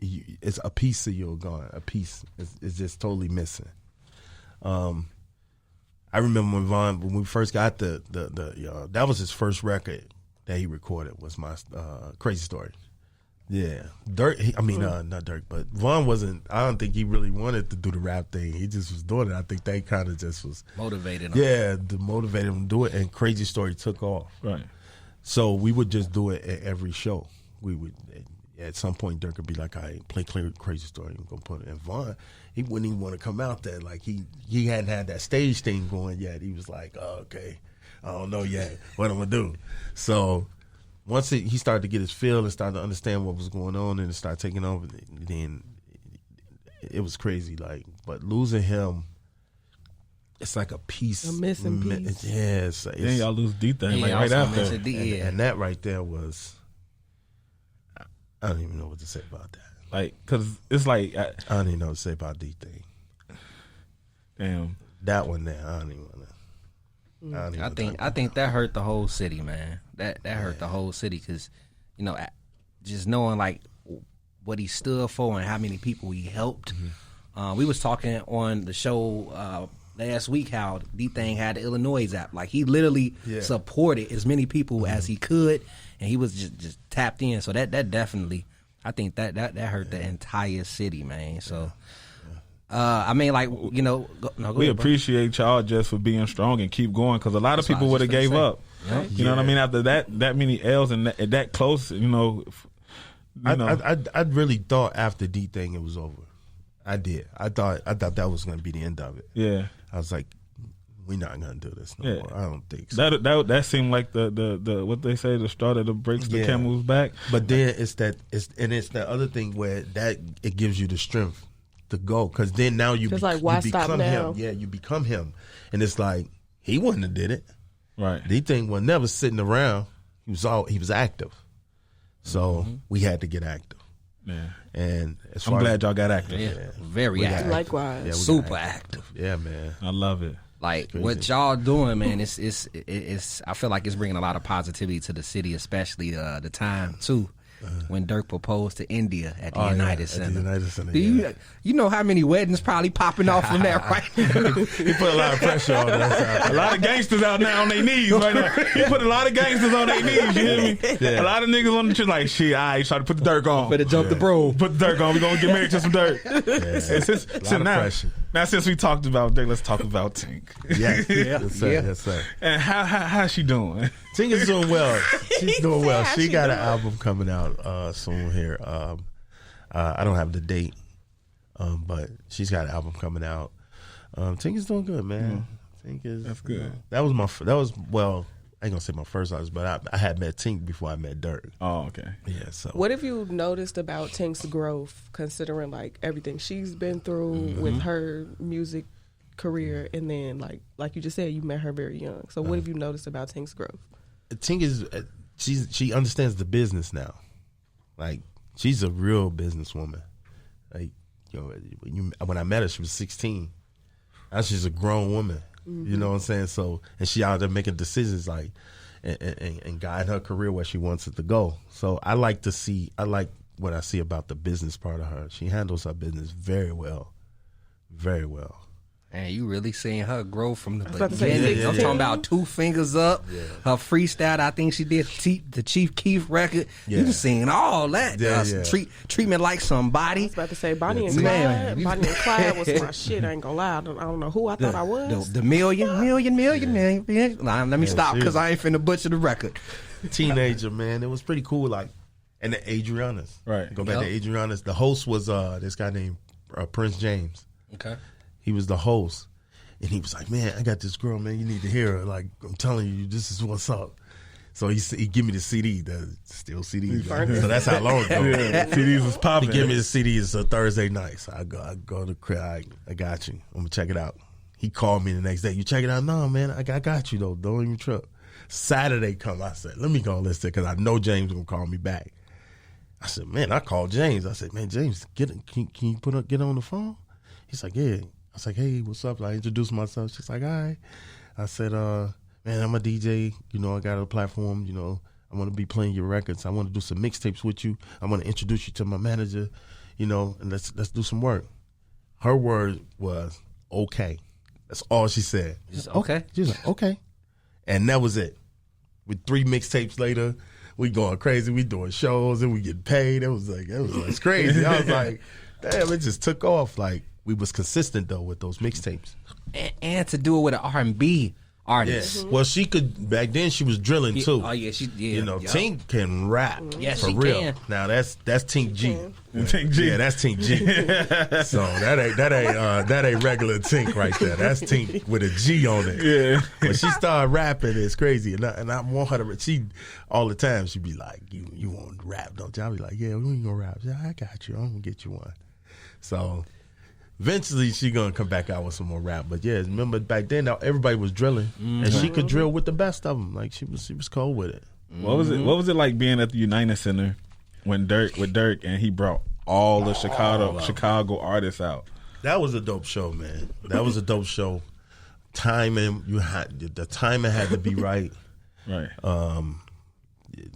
It's a piece of you gone. A piece is just totally missing. I remember when we first got the that was his first record that he recorded was my Crazy Story. Yeah, Durk. Not Durk, but Von wasn't. I don't think he really wanted to do the rap thing. He just was doing it. I think they kind of just was motivated. To motivate him to do it. And Crazy Story took off. Right. So we would just do it at every show. We would. At some point, Durk would be like, "I play Crazy Story. I'm gonna put it." And Von, he wouldn't even want to come out there. Like he hadn't had that stage thing going yet. He was like, "Oh, okay, I don't know yet what I'm gonna do." So once he started to get his feel and started to understand what was going on and start taking over, then it was crazy. Like, but losing him, it's like a piece, a missing piece. Yes. Then y'all lose D-Thang right after. And that right there was. I don't even know what to say about that. Like, cause it's like I don't even know what to say about D-Thing. Damn, that one there. I don't even want to. I think that hurt the whole city, man. That hurt the whole city because, you know, just knowing like what he stood for and how many people he helped. We was talking on the show last week how D-Thing had the iLLANOiZE app. Like he literally supported as many people as he could. And he was just tapped in, so that definitely, I think that hurt the entire city, man. So, I mean, like you know, we appreciate y'all just for being strong and keep going because a lot of people would have gave up. You know what I mean? After that many L's and that close, you know. I really thought after D-Thing it was over. I did. I thought that was going to be the end of it. Yeah. I was like, we're not gonna do this no more. I don't think so. That seemed like the what they say, the straw that breaks the camel's back. But then it's that other thing where that it gives you the strength to go because then now you why stop become now? him. Yeah, you become him, and it's like he wouldn't have did it. Right. D-Thing was never sitting around. He was active. So we had to get active. Yeah. And I'm glad y'all got active. Yeah, very active. Likewise. Yeah, we Super got active. Yeah, man. I love it. Like what y'all doing, man, it's I feel like it's bringing a lot of positivity to the city, especially the time too when Durk proposed to India at the United Center. At the United Center. Do you know how many weddings probably popping off from that right now? He put a lot of pressure on us. A lot of gangsters out now on their knees right now. He put a lot of gangsters on their knees, you hear me? Yeah. A lot of niggas on the shit like, shit, I try to put the Durk on. Better jump the bro. Put the Durk on. We gonna get married to some Durk. A lot of pressure. Now, since we talked about Durk, let's talk about Tink. Yes, yes, sir. Yeah. Yes, sir. And how's she doing? Tink is doing well. She's doing well. How She she got an doing? album coming out soon here. I don't have the date, but she's got an album coming out. Tink is doing good, man. Tink is. That's good. That was well. I ain't gonna say my first artist, but I had met Tink before I met Durk. Oh, okay. Yeah. So What have you noticed about Tink's growth, considering like everything she's been through with her music career, and then like you just said, you met her very young. So what have you noticed about Tink's growth? Tink is she understands the business now. Like she's a real businesswoman. Like when I met her, she was 16. Now she's a grown woman. You know what I'm saying? So and she out there making decisions like and guide her career where she wants it to go. So I like what I see about the business part of her. She handles her business very well. Very well. Man, you really seeing her grow from the about to say, beginning. I'm 16. talking about 2 Fingers Up, her freestyle. I think she did the Chief Keef record. Yeah. You just seeing all that. Yeah, yeah. Treat me like I somebody. was about to say Bonnie and Man. Clyde. Bonnie and Clyde was my shit. I ain't gonna lie. I don't know who I thought I was. The million. Nah, let me stop because I ain't finna butcher the record. Teenager, man. It was pretty cool. Like, and the Adrianas. Right. Go back to Adrianas. The host was this guy named Prince James. Okay. He was the host. And he was like, man, I got this girl, man. You need to hear her. Like, I'm telling you, this is what's up. So he give me the CD, the still CD. So that's how long ago. Yeah, CDs was He popping. give me the CD. It's a Thursday night. So I go to the crib. I got you. I'm going to check it out. He called me the next day. You check it out? No, man, I got you, though. Don't even trip. Saturday come. I said, let me go listen because I know James going to call me back. I said, man, I called James. I said, man, James, can you get on the phone? He's like, yeah. I was like, hey, what's up? I introduced myself. She's like, all right. I said, man, I'm a DJ. You know, I got a platform. You know, I want to be playing your records. I want to do some mixtapes with you. I want to introduce you to my manager, you know, and let's do some work. Her word was, okay. That's all she said. Okay. She was like, okay. And that was it. With 3 mixtapes later, we going crazy. We doing shows and we getting paid. It was it's crazy. I was like, damn, it just took off. Like, we was consistent though with those mixtapes. And to do it with an R&B artist. Yes. Well, she could back then. She was drilling too. Oh yeah, You know, Tink can rap. Yes, for she real. can. Now that's Tink G. Tink G. Yeah, that's Tink G. So that ain't regular Tink right there. That's Tink with a G on it. Yeah. When she started rapping, it's crazy. And I want her to. She all the time. She be like, "You want to rap, don't you?" I be like, "Yeah, we ain't gonna rap." Yeah, I got you. I'm gonna get you one. So. Eventually, she gonna come back out with some more rap, but yeah, remember back then, everybody was drilling, and she could drill with the best of them. Like she was cold with it. What was it like being at the United Center when Durk and he brought all the Chicago artists out? That was a dope show, man. That was a dope show. Timing, the timing had to be right. Right. A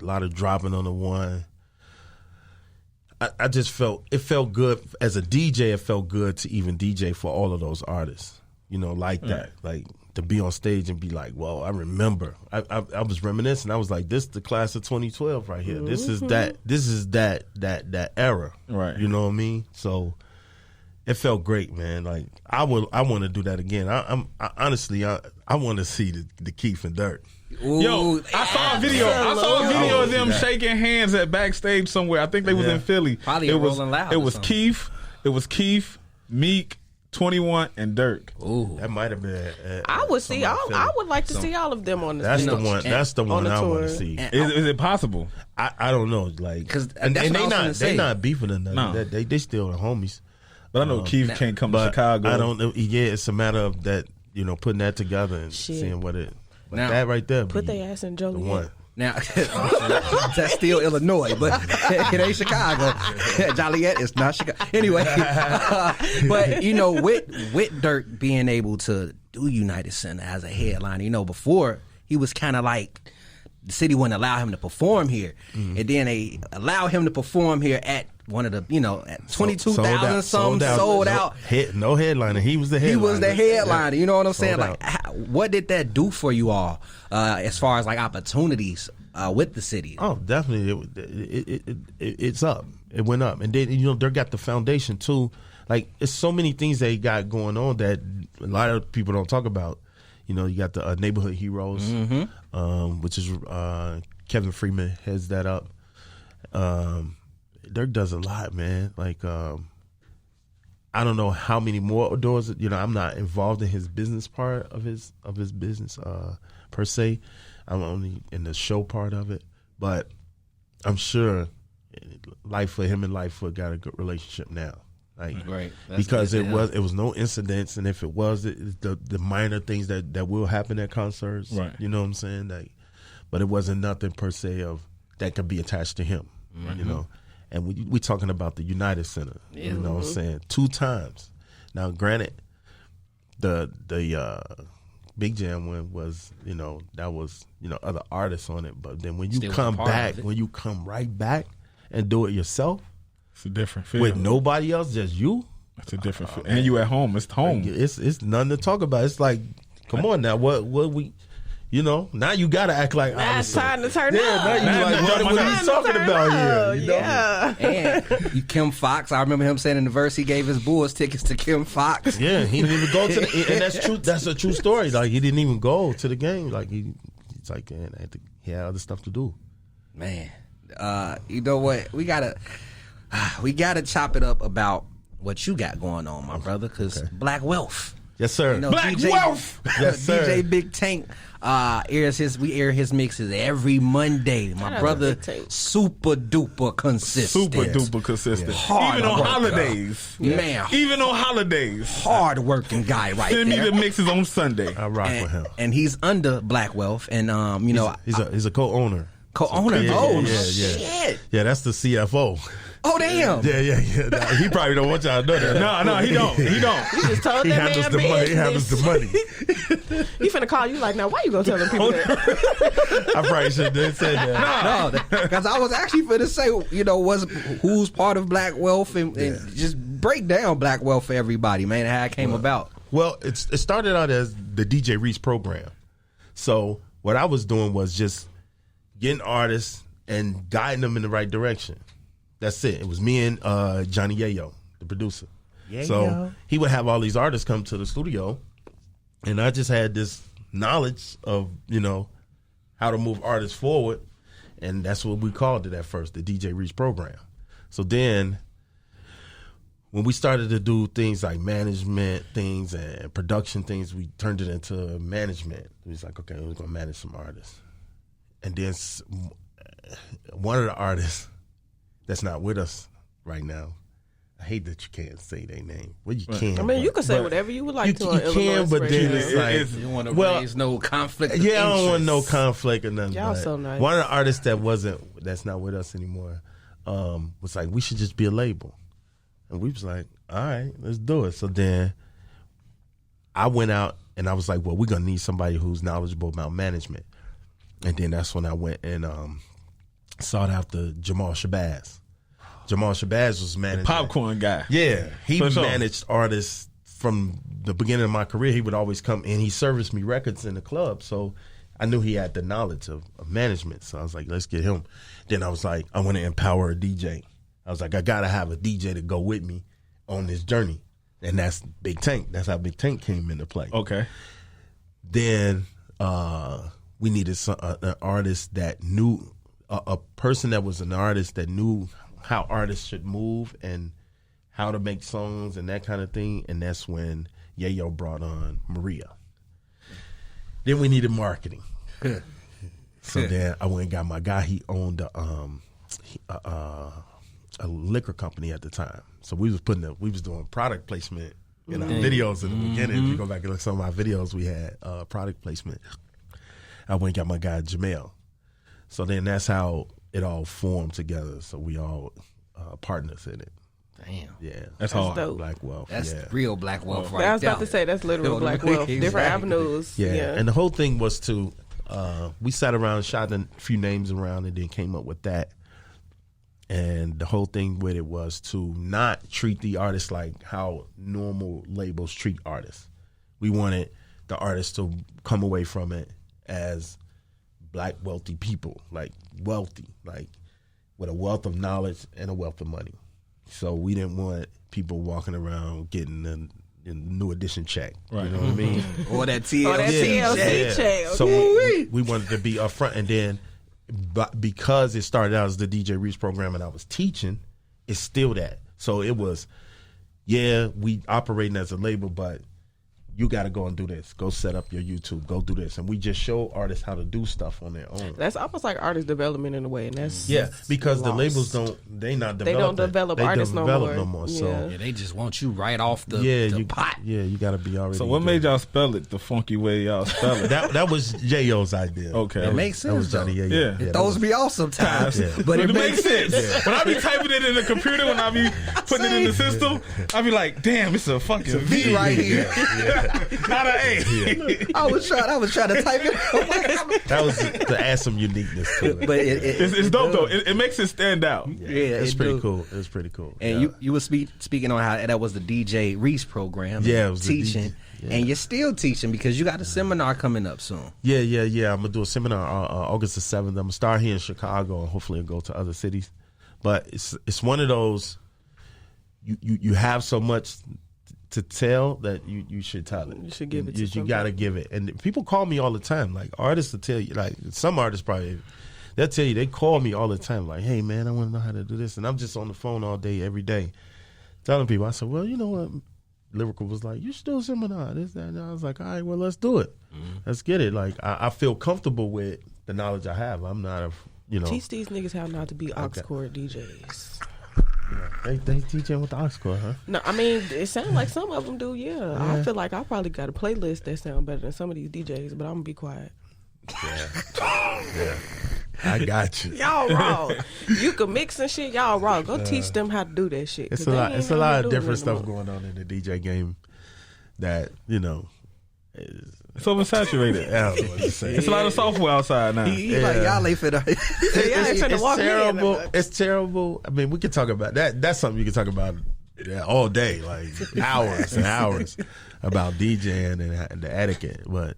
lot of dropping on the one. I just felt good as a DJ. It felt good to even DJ for all of those artists, you know, like that, like to be on stage and be like, "Well, I remember." I was reminiscing. I was like, "This is the class of 2012 right here. This is that. This is that era, right?" You know what I mean? So it felt great, man. Like I want to do that again. I honestly want to see the Keef and Durk. Ooh, Yo, I saw a video of them shaking hands at backstage somewhere. I think they was in Philly. Probably at Rolling Loud It or was something. Keef, Meek, 21, and Durk. Ooh. That might have been. I would like to see all of them on the That's stage. the one. That's the one the I want to tour. see. Is it possible? I don't know, like, 'Cause and that's what I was gonna they say. not beefing or nothing. No. They still the homies. But I know Keef can't come to But Chicago. I don't know. Yeah, it's a matter of that, you know, putting that together and Shit. seeing what it. But Now- that right there, Put be their ass in the Joliet. one. Now, that's still Illinois, but it ain't Chicago. Joliet is not Chicago. Anyway, but, you know, with Durk being able to do United Center as a headliner, you know, before he was kind of like, the city wouldn't allow him to perform here. And then they allow him to perform here at one of the, you know, at 22,000 something, sold out. No headliner. He was the headliner. He was the headliner. You know what I'm saying? Sold Like, what did that do for you all as far as like opportunities with the city? Oh, definitely. It's up. It went up. And then, you know, Durk got the foundation too. Like, it's so many things they got going on that a lot of people don't talk about. You know, you got the Neighborhood Heroes, which is Kevin Freeman heads that up. Durk does a lot, man. Like, I don't know how many more doors. You know, I'm not involved in his business part of his business per se. I'm only in the show part of it, but I'm sure Life for him and Life for got a good relationship now. Like, Right. because it was no incidents, and if it was, the minor things that will happen at concerts. Right. You know what I'm saying? Like, but it wasn't nothing per se of that could be attached to him. You know. And we talking about the United Center, you know what I'm saying? 2 times. Now, granted, the Big Jam one was, you know, that was, you know, other artists on it. But then when you Still come was a part back, of it. when you come right back and do it yourself It's a different feel. with nobody else, just you, It's a different feel. And you at home. It's home. it's nothing to talk about. It's like, come on now, what we. You know, now you gotta act like Now it's time to turn yeah, up. now you like, what are you talking about here? You know? Yeah. And Kim Fox, I remember him saying in the verse he gave his Bulls tickets to Kim Fox. Yeah, he didn't even go to the, and that's true. That's a true story. Like, he didn't even go to the game. Like, he's like, man, he had other stuff to do. Man, you know what? We gotta chop it up about what you got going on, my brother. Because Black Wealth. Yes, sir. You know, Black Wealth! Yes, sir. DJ Big Tank we air his mixes every Monday. My out to brother, Big Tank. super duper consistent. Super duper consistent. Hard Even on worker. holidays. Man, Even on holidays. hard working guy right Send me there. the mixes on Sunday. I rock with him. And he's under Black Wealth, and you know, He's a co-owner. co-owner. Yeah, Oh yeah, yeah. shit! Yeah, that's the CFO. Oh damn! Yeah. Nah, he probably don't want y'all to know that. No, he don't. He don't. You just told He that handles man the money. He business. handles the money. He finna call you like, now why you gonna tell them people that? I probably should have said that. No, because I was actually finna say, you know, who's part of Black Wealth and just break down Black Wealth for everybody, man, and how it came about. Well, it started out as the DJ Reese program. So what I was doing was just getting artists and guiding them in the right direction. That's it. It was me and Johnny Yayo, the producer. So he would have all these artists come to the studio, and I just had this knowledge of, you know, how to move artists forward, and that's what we called it at first, the DJ Reese program. So then when we started to do things like management things and production things, we turned it into management. It was like, okay, we're going to manage some artists. And then one of the artists that's not with us right now, I hate that you can't say their name. Well, you can. I mean, you can say whatever you would like to on you can, Illinois but then radio. it's like, You want to well, raise no conflict. yeah, I of don't want no interest. conflict or nothing. Y'all but so nice. One of the artists that's not with us anymore, was like, we should just be a label. And we was like, all right, let's do it. So then I went out and I was like, well, we're going to need somebody who's knowledgeable about management. And then that's when I went and sought out the Jamal Shabazz. Jamal Shabazz was managing. Popcorn guy. Yeah, he For sure. managed artists from the beginning of my career. He would always come and he serviced me records in the club. So I knew he had the knowledge of management. So I was like, let's get him. Then I was like, I want to empower a DJ. I was like, I got to have a DJ to go with me on this journey. And that's Big Tank. That's how Big Tank came into play. Okay. Then we needed an artist that knew, a person that was an artist that knew how artists should move and how to make songs and that kind of thing. And that's when Yayo brought on Maria. Then we needed marketing. So then I went and got my guy. He owned a liquor company at the time. So we was doing product placement in our videos in the beginning. If you go back and look at some of my videos, we had product placement. I went and got my guy Jamel. So then that's how it all formed together. So we all partners in it. Damn. Yeah, That's hard. dope. Black Wealth. That's yeah. real black wealth right I was there. about to say that's literal black wealth. Different Exactly. avenues. Yeah. And the whole thing was to we sat around, shot a few names around, and then came up with that. And the whole thing with it was to not treat the artist like how normal labels treat artists. We wanted the artists to come away from it as black wealthy people, like wealthy, like with a wealth of knowledge and a wealth of money. So we didn't want people walking around getting a new edition check. Right. You know what I mean? Or that TLC. Oh, that TLC check. So we wanted to be upfront, and then because it started out as the DJ Reese program and I was teaching, it's still that. So it was, we operating as a label, but you got to go and do this. Go set up your YouTube. Go do this. And we just show artists how to do stuff on their own. That's almost like artist development in a way, and that's because the lost. labels don't develop artists no more. So Yeah, they just want you right off the pot. Yeah, you got to be already. So what made y'all spell it the funky way y'all spell it? that was J.O.'s idea. Okay. It makes That was sense, Johnny. though. Yeah. It throws me off sometimes, but it makes sense. When I be typing it in the computer, when I be putting it in the system, I be like, damn, it's a fucking V right here. Not an A. I was trying to type it, That was to add some uniqueness to it. but It's dope though. It makes it stand out. It's pretty cool. It's pretty cool. And you were speaking on how that was the DJ Reese program. Yeah, it was the teaching, DJ, yeah. and you're still teaching because you got a seminar coming up soon. Yeah. I'm gonna do a seminar August the 7th. I'm gonna start here in Chicago and hopefully I'll go to other cities. But it's one of those you have so much to tell that you should tell it. You should give it to You somebody. got to give it. And people call me all the time. Like artists will tell you, like some artists probably, they'll tell you, they call me all the time. Like, hey man, I want to know how to do this. And I'm just on the phone all day, every day, telling people. I said, well, you know what? Lyrical was like, you should do a seminar, this, that. And I was like, all right, well, let's do it. Let's get it. Like, I feel comfortable with the knowledge I have. I'm not Teach these niggas how not to be aux chord DJs. They DJing with the aux chord, huh? No, I mean, it sounds like some of them do, yeah. I feel like I probably got a playlist that sound better than some of these DJs, but I'm going to be quiet. Yeah. I got you. Y'all wrong. You can mix and shit, y'all wrong. Go teach them how to do that shit. It's 'cause a lot. they It's ain't a lot never of doing different it no stuff more. going on in the DJ game that is, It's oversaturated. I don't know what to say. It's a lot of software outside now. He like, y'all ain't finna. Yeah, ain't finna walk in. terrible. It's terrible. I mean, we could talk about that. That's something you can talk about all day, like hours and hours about DJing and the etiquette. But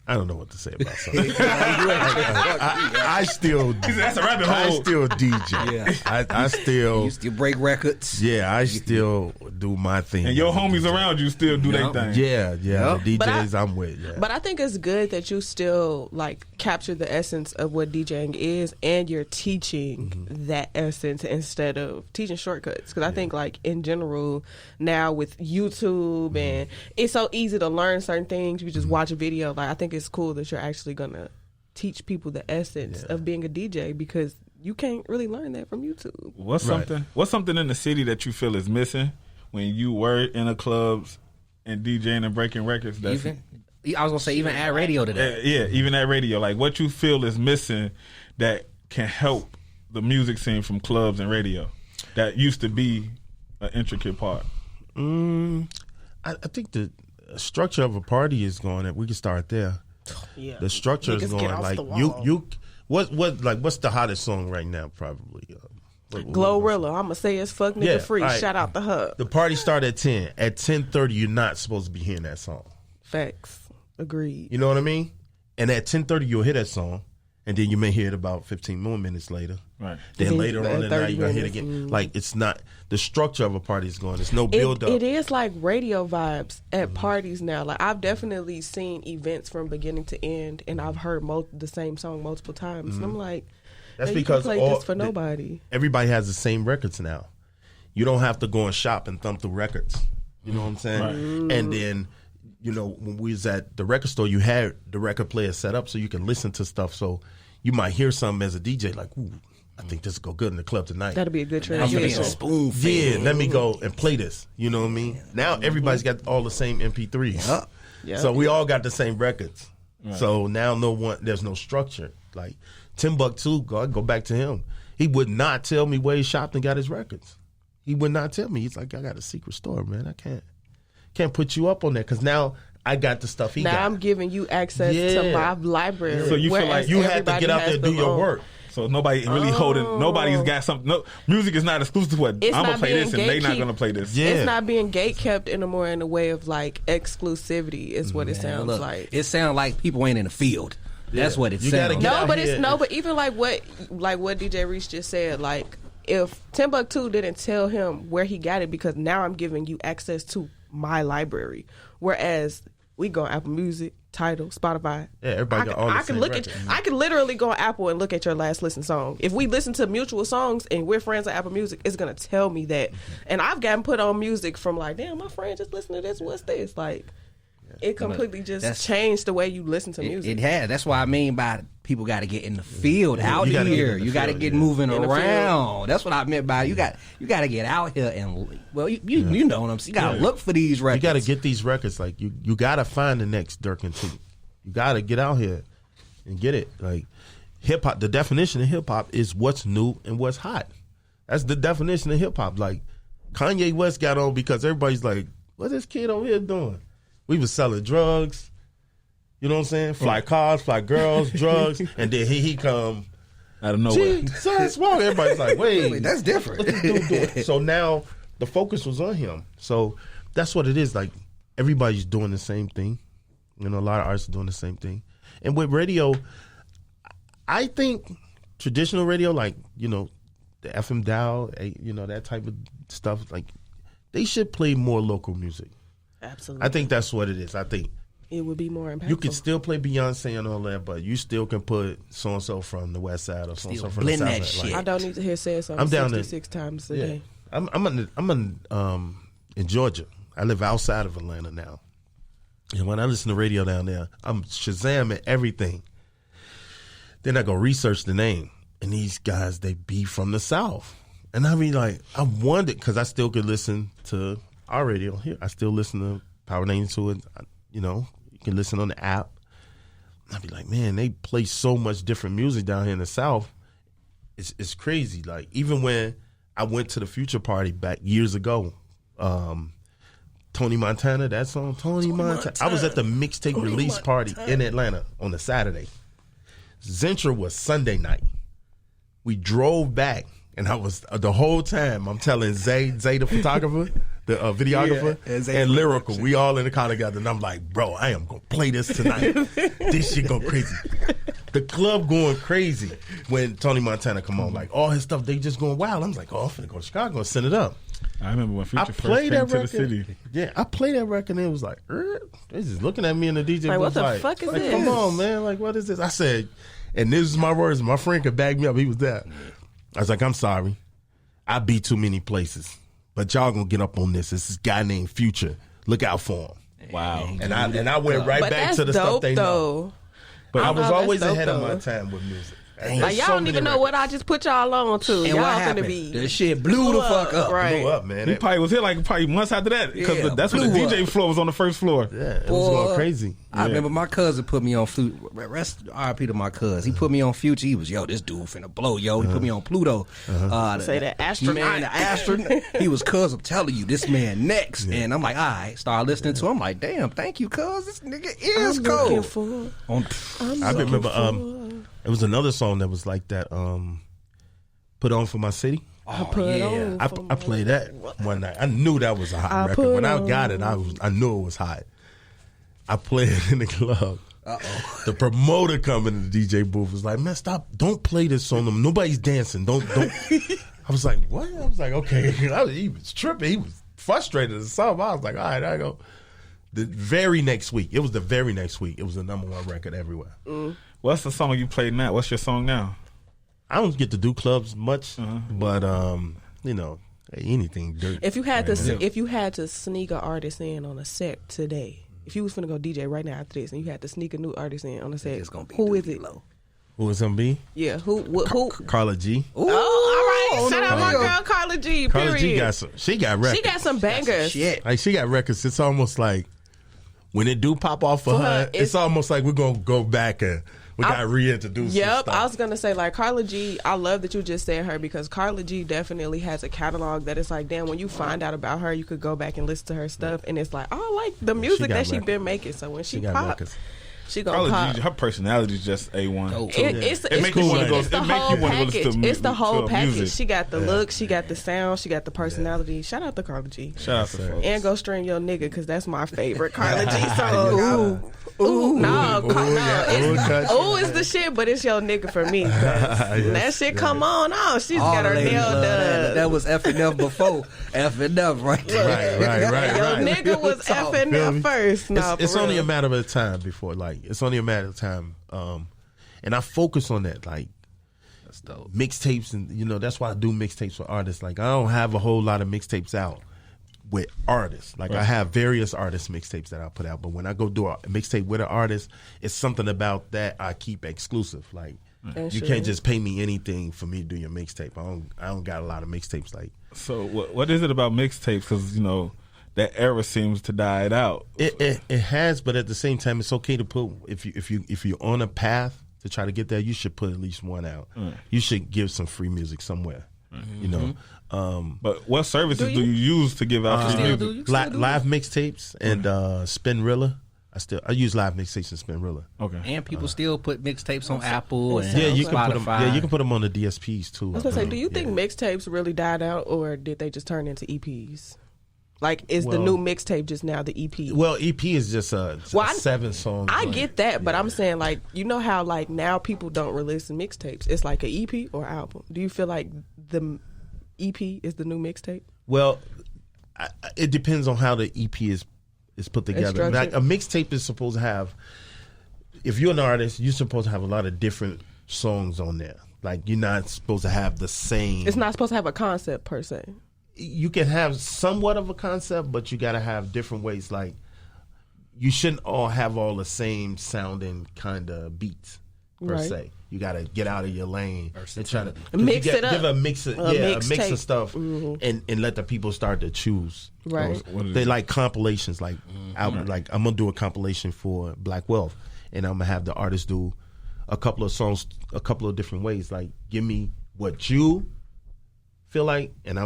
I don't know what to say about something. I still. That's a rabbit I hole. still DJ. Yeah. I still. You still break records. Yeah, I still do my thing. And your homies around you still do their thing. Yeah. Yep. The But DJs I'm with. Yeah. But I think it's good that you still like capture the essence of what DJing is, and you're teaching that essence instead of teaching shortcuts. Because I think like in general now with YouTube and it's so easy to learn certain things. You just watch a video. Like I think it's cool that you're actually gonna teach people the essence of being a DJ, because you can't really learn that from YouTube. What's something in the city that you feel is missing when you were in the clubs and DJing and breaking records? I was gonna say even add radio to that. Yeah, even that radio. Like what you feel is missing that can help the music scene from clubs and radio that used to be an intricate part. I think the structure of a party is going. That we can start there. Yeah, The structure is Niggas get going off like the wall. you. What's the hottest song right now? Probably Glorilla. I'ma say it's fuck nigga Yeah, free. all right. Shout out to her. The party started at 10. At 10:30, you're not supposed to be hearing that song. Facts. Agreed. You know what I mean? And at 10:30, you'll hear that song, and then you may hear it about 15 more minutes later. Right. Then Then later on in the 30 night, you're gonna hear it minutes, again. Like it's not the structure of a party is going. There's no build up. It is like radio vibes at parties now. Like I've definitely seen events from beginning to end, and I've heard the same song multiple times. And I'm like, That's man, you because can play all this for nobody. Everybody has the same records now. You don't have to go and shop and thumb through records. You know what I'm saying? Right. And then, when we was at the record store, you had the record player set up so you can listen to stuff. So you might hear something as a DJ like, ooh, I think this will go good in the club tonight. That'll be a good I'm getting transition. a spoon Yeah, let me go and play this. You know what I mean? Now everybody's got all the same MP3s. Yup. Yeah. So we all got the same records. Right. So now there's no structure. Like Timbuktu, go back to him. He would not tell me where he shopped and got his records. He would not tell me. He's like, I got a secret store, man. I can't put you up on that because now I got the stuff he got. Now I'm giving you access to my library. So you feel like you had to get out there and do your work. So nobody really nobody's got something. No, music is not exclusive to what I'm going to play this and they not going to play this. Yeah. It's not being gatekept anymore in a way of like exclusivity is what it sounds like. It sounds like people ain't in the field. That's what it sounds. But even like what DJ Reese just said, like if Timbuktu didn't tell him where he got it because now I'm giving you access to my library, whereas we go on Apple Music, Tidal, Spotify. Yeah, everybody got all the same records. I can literally go on Apple and look at your last listened song. If we listen to mutual songs and we're friends on Apple Music, it's gonna tell me that. And I've gotten put on music from like, damn, my friend just listened to this. What's this? Like, it completely just changed the way you listen to music. It has. That's why I mean by people got to get in the field out here. You got to get moving around. That's what I meant by you got to get out here and you know what I'm saying. You got to look for these records. You got to get these records. Like you got to find the next Durk and Tink. You got to get out here and get it. Like hip hop. The definition of hip hop is what's new and what's hot. That's the definition of hip hop. Like Kanye West got on because everybody's like, what's this kid over here doing? We was selling drugs, you know what I'm saying? Fly cars, fly girls, drugs, and then he come out of nowhere. Jesus, well, everybody's like, wait, that's different. What this dude doing? So now the focus was on him. So that's what it is. Like everybody's doing the same thing. You know, a lot of artists are doing the same thing. And with radio, I think traditional radio, like, you know, the FM dial, you know, that type of stuff, like they should play more local music. Absolutely. I think that's what it is. I think it would be more impactful. You can still play Beyonce and all that, but you still can put so and so from the West Side or so and so from the South Side. Like, I don't need to hear say something 66 times a day. I'm in Georgia. I live outside of Atlanta now, and when I listen to radio down there, I'm Shazamming everything. Then I go research the name, and these guys they be from the South, and I mean like I wondered because I still could listen to our radio here. I still listen to Power 92. You know, you can listen on the app. I'd be like, man, they play so much different music down here in the South. It's crazy. Like even when I went to the Future Party back years ago, Tony Montana, that song, Tony Montana. I was at the mixtape release party in Atlanta on a Saturday. Zentra was Sunday night. We drove back, and I was the whole time I'm telling Zay the photographer, the videographer, and Lyrical. We all in the car together, and I'm like, bro, I am gonna play this tonight. This shit go crazy. The club going crazy when Tony Montana come on. Like all his stuff, they just going wild. I'm like, oh, I'm finna go to Chicago and send it up. I remember when Future first came to the city. Yeah, I played that record, and it was like, they just looking at me in the DJ like, booth. What the fuck is this? Come on, man. Like, what is this? I said, and this is my words. My friend could back me up. He was there. I was like, I'm sorry. I be too many places. But y'all gonna get up on this. It's this guy named Future. Look out for him. Wow. And I went right back to the stuff they know. But I was always ahead of my time with music. Like y'all don't even know what I just put y'all on to. And y'all what happened? The shit blew the fuck up. Right. Blew up, man. He probably was here like months after that because that's when the DJ floor was on the first floor. Yeah, it was going crazy. I remember my cousin put me on flute. Rest RIP to my cousin. He put me on Future. He was, this dude finna blow, yo. He put me on Pluto. Say that astronaut. Man, the astronaut. He was, cuz I'm telling you, this man next. Yeah. And I'm like, all right. Start listening to him. I'm like, damn, thank you, cuz. This nigga is cold. I remember it was another song that was like that. Put On For My City. I played that one night. I knew that was a hot record. When I got it, I knew it was hot. I played it in the club. The promoter coming in the DJ booth was like, man, stop. Don't play this song. Nobody's dancing. Don't. I was like, what? I was like, okay. He was tripping. He was frustrated or something. I was like, all right, I go. The very next week. It was the very next week. It was the #1 record everywhere. What's the song you play now? What's your song now? I don't get to do clubs much, but anything. If you had to sneak an artist in on a set today, if you was finna go DJ right now after this, and you had to sneak a new artist in on a set, who is it? Who is gonna be? Yeah, who? Carla G. Ooh, all right. Shout out my girl Carla G. Carla G got some. She got records. She got some bangers. Shit. Like she got records. It's almost like when it do pop off for her, it's almost like we're gonna go back and we gotta reintroduce. Yep, I was gonna say like Carla G. I love that you just said her because Carla G definitely has a catalog that it's like, damn, when you find out about her, you could go back and listen to her stuff, and it's like, oh, I like the music that she's been making. So when she pops, she gonna pop. Her personality is just A1. It makes you want to go. It's the whole package. It's the whole package. Music. She got the look, she got the sound, she got the personality. Shout out to Carla G. Shout out to folks. And go stream your nigga because that's my favorite Carla G song. Ooh, no, ooh is the shit, but it's your nigga for me. That shit come on. Oh, she's got her nail done. That was effing up before effing up right there. Right. Your nigga was effing up first. No, it's only a matter of time before, like, it's only a matter of time. And I focus on that, like, mixtapes, and you know that's why I do mixtapes for artists. Like, I don't have a whole lot of mixtapes out with artists. Like, I have various artist mixtapes that I put out, but when I go do a mixtape with an artist, it's something about that I keep exclusive. Like, you can't just pay me anything for me to do your mixtape. I don't got a lot of mixtapes. Like, so what is it about mixtapes? Because you know that era seems to die out. It has, but at the same time, it's okay to put if you're on a path to try to get there, you should put at least one out. You should give some free music somewhere. You know. But what services do you use to give out free music? Live mixtapes and Spinrilla. I use live mixtapes and Spinrilla. Okay. And people still put mixtapes on Apple and you can put them. Spotify. Yeah, you can put them on the DSPs too. I was gonna say, do you think mixtapes really died out, or did they just turn into EPs? Like, is the new mixtape just now the EP? Well, EP is just a 7 songs. I get that, but I'm saying, like, you know how, like, now people don't release mixtapes. It's like an EP or album. Do you feel like the EP is the new mixtape? Well, it depends on how the EP is put together. Like, a mixtape is supposed to have, if you're an artist, you're supposed to have a lot of different songs on there. Like, you're not supposed to have the same. It's not supposed to have a concept per se. You can have somewhat of a concept, but you got to have different ways. Like, you shouldn't all have all the same sounding kind of beats per se. You got to get out of your lane and try to mix it up. Give a mix of stuff, and let the people start to choose. Right. They like compilations. Like, like I'm gonna do a compilation for Black Wealth, and I'm gonna have the artist do a couple of songs, a couple of different ways. Like, give me what you feel like, and I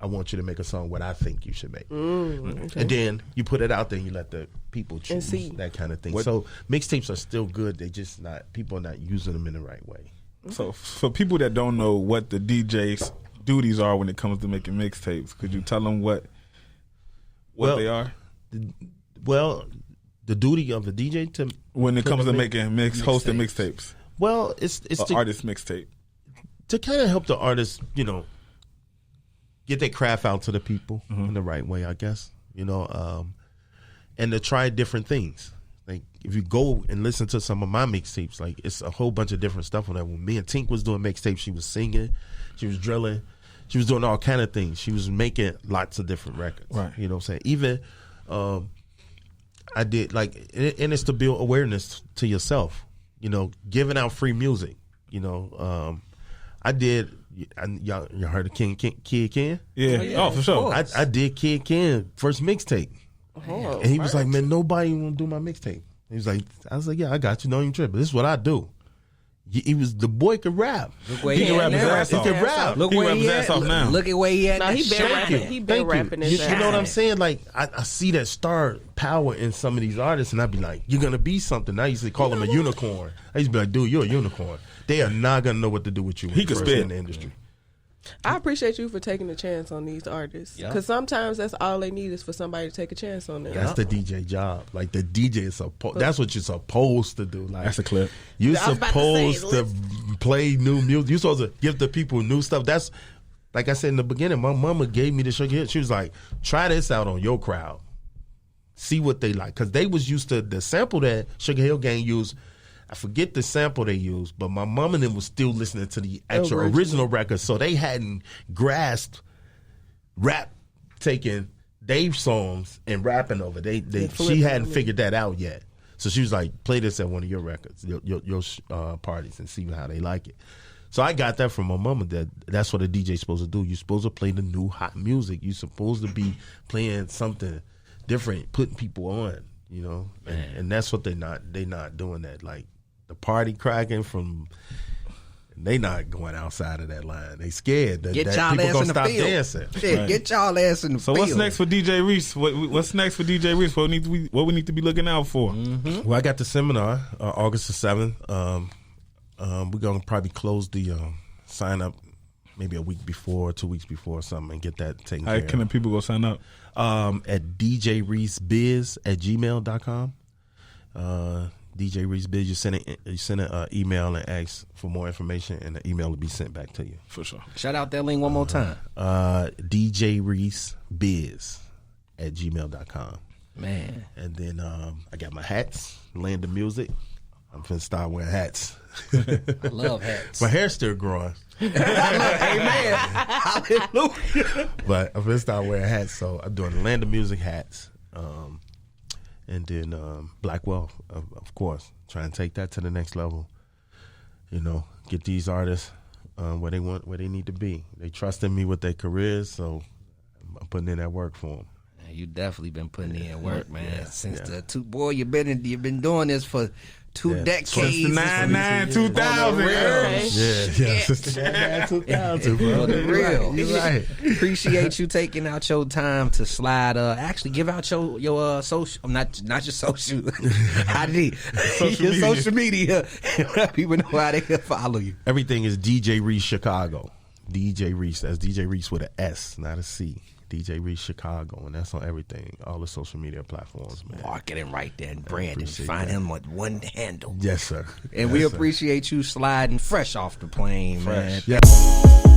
want you to make a song what I think you should make. Okay. And then you put it out there and you let the people choose, that kind of thing. So mixtapes are still good. They just people are not using them in the right way. So for people that don't know what the DJ's duties are when it comes to making mixtapes, could you tell them what they are? Well, the duty of a DJ to when it comes to making hosting mixtapes. Well, it's to, artist mixtape to kind of help the artist, you know, get their craft out to the people in the right way, I guess, you know, and to try different things. Like, if you go and listen to some of my mixtapes, like, it's a whole bunch of different stuff on that. When me and Tink was doing mixtapes, she was singing, she was drilling, she was doing all kind of things. She was making lots of different records, right? You know what I'm saying? Even I did, like, and it's to build awareness to yourself, you know, giving out free music, you know. I did. Y'all heard of Kid Ken? Yeah. For sure. I did Kid Ken first mixtape, and he was like, "Man, nobody want to do my mixtape." He was like, "I was like, yeah, I got you. Don't even trip. But this is what I do." He was the boy could rap. He can rap his ass off. He can rap. Look where he at now. Look at where he at. No, he been rapping. He been rapping his ass. You know what I'm saying? Like, I see that star power in some of these artists, and I'd be like, "You're gonna be something." I used to call him a unicorn. I used to be like, "Dude, you're a unicorn." They are not gonna know what to do with you. He could spit in the industry. I appreciate you for taking a chance on these artists, because sometimes that's all they need is for somebody to take a chance on them. That's the DJ job. Like, the DJ is that's what you're supposed to do. Like, that's a clip. You're supposed to play new music. You're supposed to give the people new stuff. That's, like I said in the beginning, my mama gave me the Sugar Hill. She was like, try this out on your crowd. See what they like. Because they was used to the sample that Sugar Hill Gang used. I forget the sample they used, but my mom and them was still listening to the actual original record, so they hadn't grasped rap taking Dave's songs and rapping over. She hadn't figured that out yet. So she was like, play this at one of your records, your parties, and see how they like it. So I got that from my mama. That's what a DJ's supposed to do. You're supposed to play the new hot music. You're supposed to be playing something different, putting people on. you know, and that's what they not doing that. Like the party cracking from. They not going outside of that line. They scared that Get that y'all people ass gonna in the stop field. dancing. Shit, Right. get y'all ass in the So field. what's next for DJ Reese? What's next for DJ Reese? What we need to be looking out for? Well, I got the seminar August the 7th. We're gonna probably close the sign up maybe a week before, 2 weeks before, or something, and get that taken How care can the of. people go sign up? At djreesebiz@gmail.com. DJ Reese Biz, you send an email and ask for more information, and the email will be sent back to you. For sure. Shout out that link one more time. djreesebiz@gmail.com. Man. And then I got my hats, Land of Music. I'm finna start wearing hats. I love hats. My hair's still growing, Amen. Hallelujah. but I'm finna start wearing hats. So I'm doing the Land of Music hats. And then Black Wealth, of course. Try and take that to the next level. You know, get these artists where they need to be. They trust in me with their careers, so I'm putting in that work for them. You definitely been putting in work, man. Since you've been doing this for 2 decades. Since the 99, 2000. On the real. Yeah. Since the 2000, bro. On the real. You're right. Appreciate you taking out your time to slide. Actually, give out your social, not your social, ID, your social media. Let people know how they can follow you. Everything is DJ Reese Chicago. DJ Reese. That's DJ Reese with an S, not a C. DJ Reese Chicago, and that's on everything, all the social media platforms, man. Marketing right there and branding. appreciate Find that. him with one handle. Yes, sir. And we appreciate you sliding fresh off the plane, man. Yes.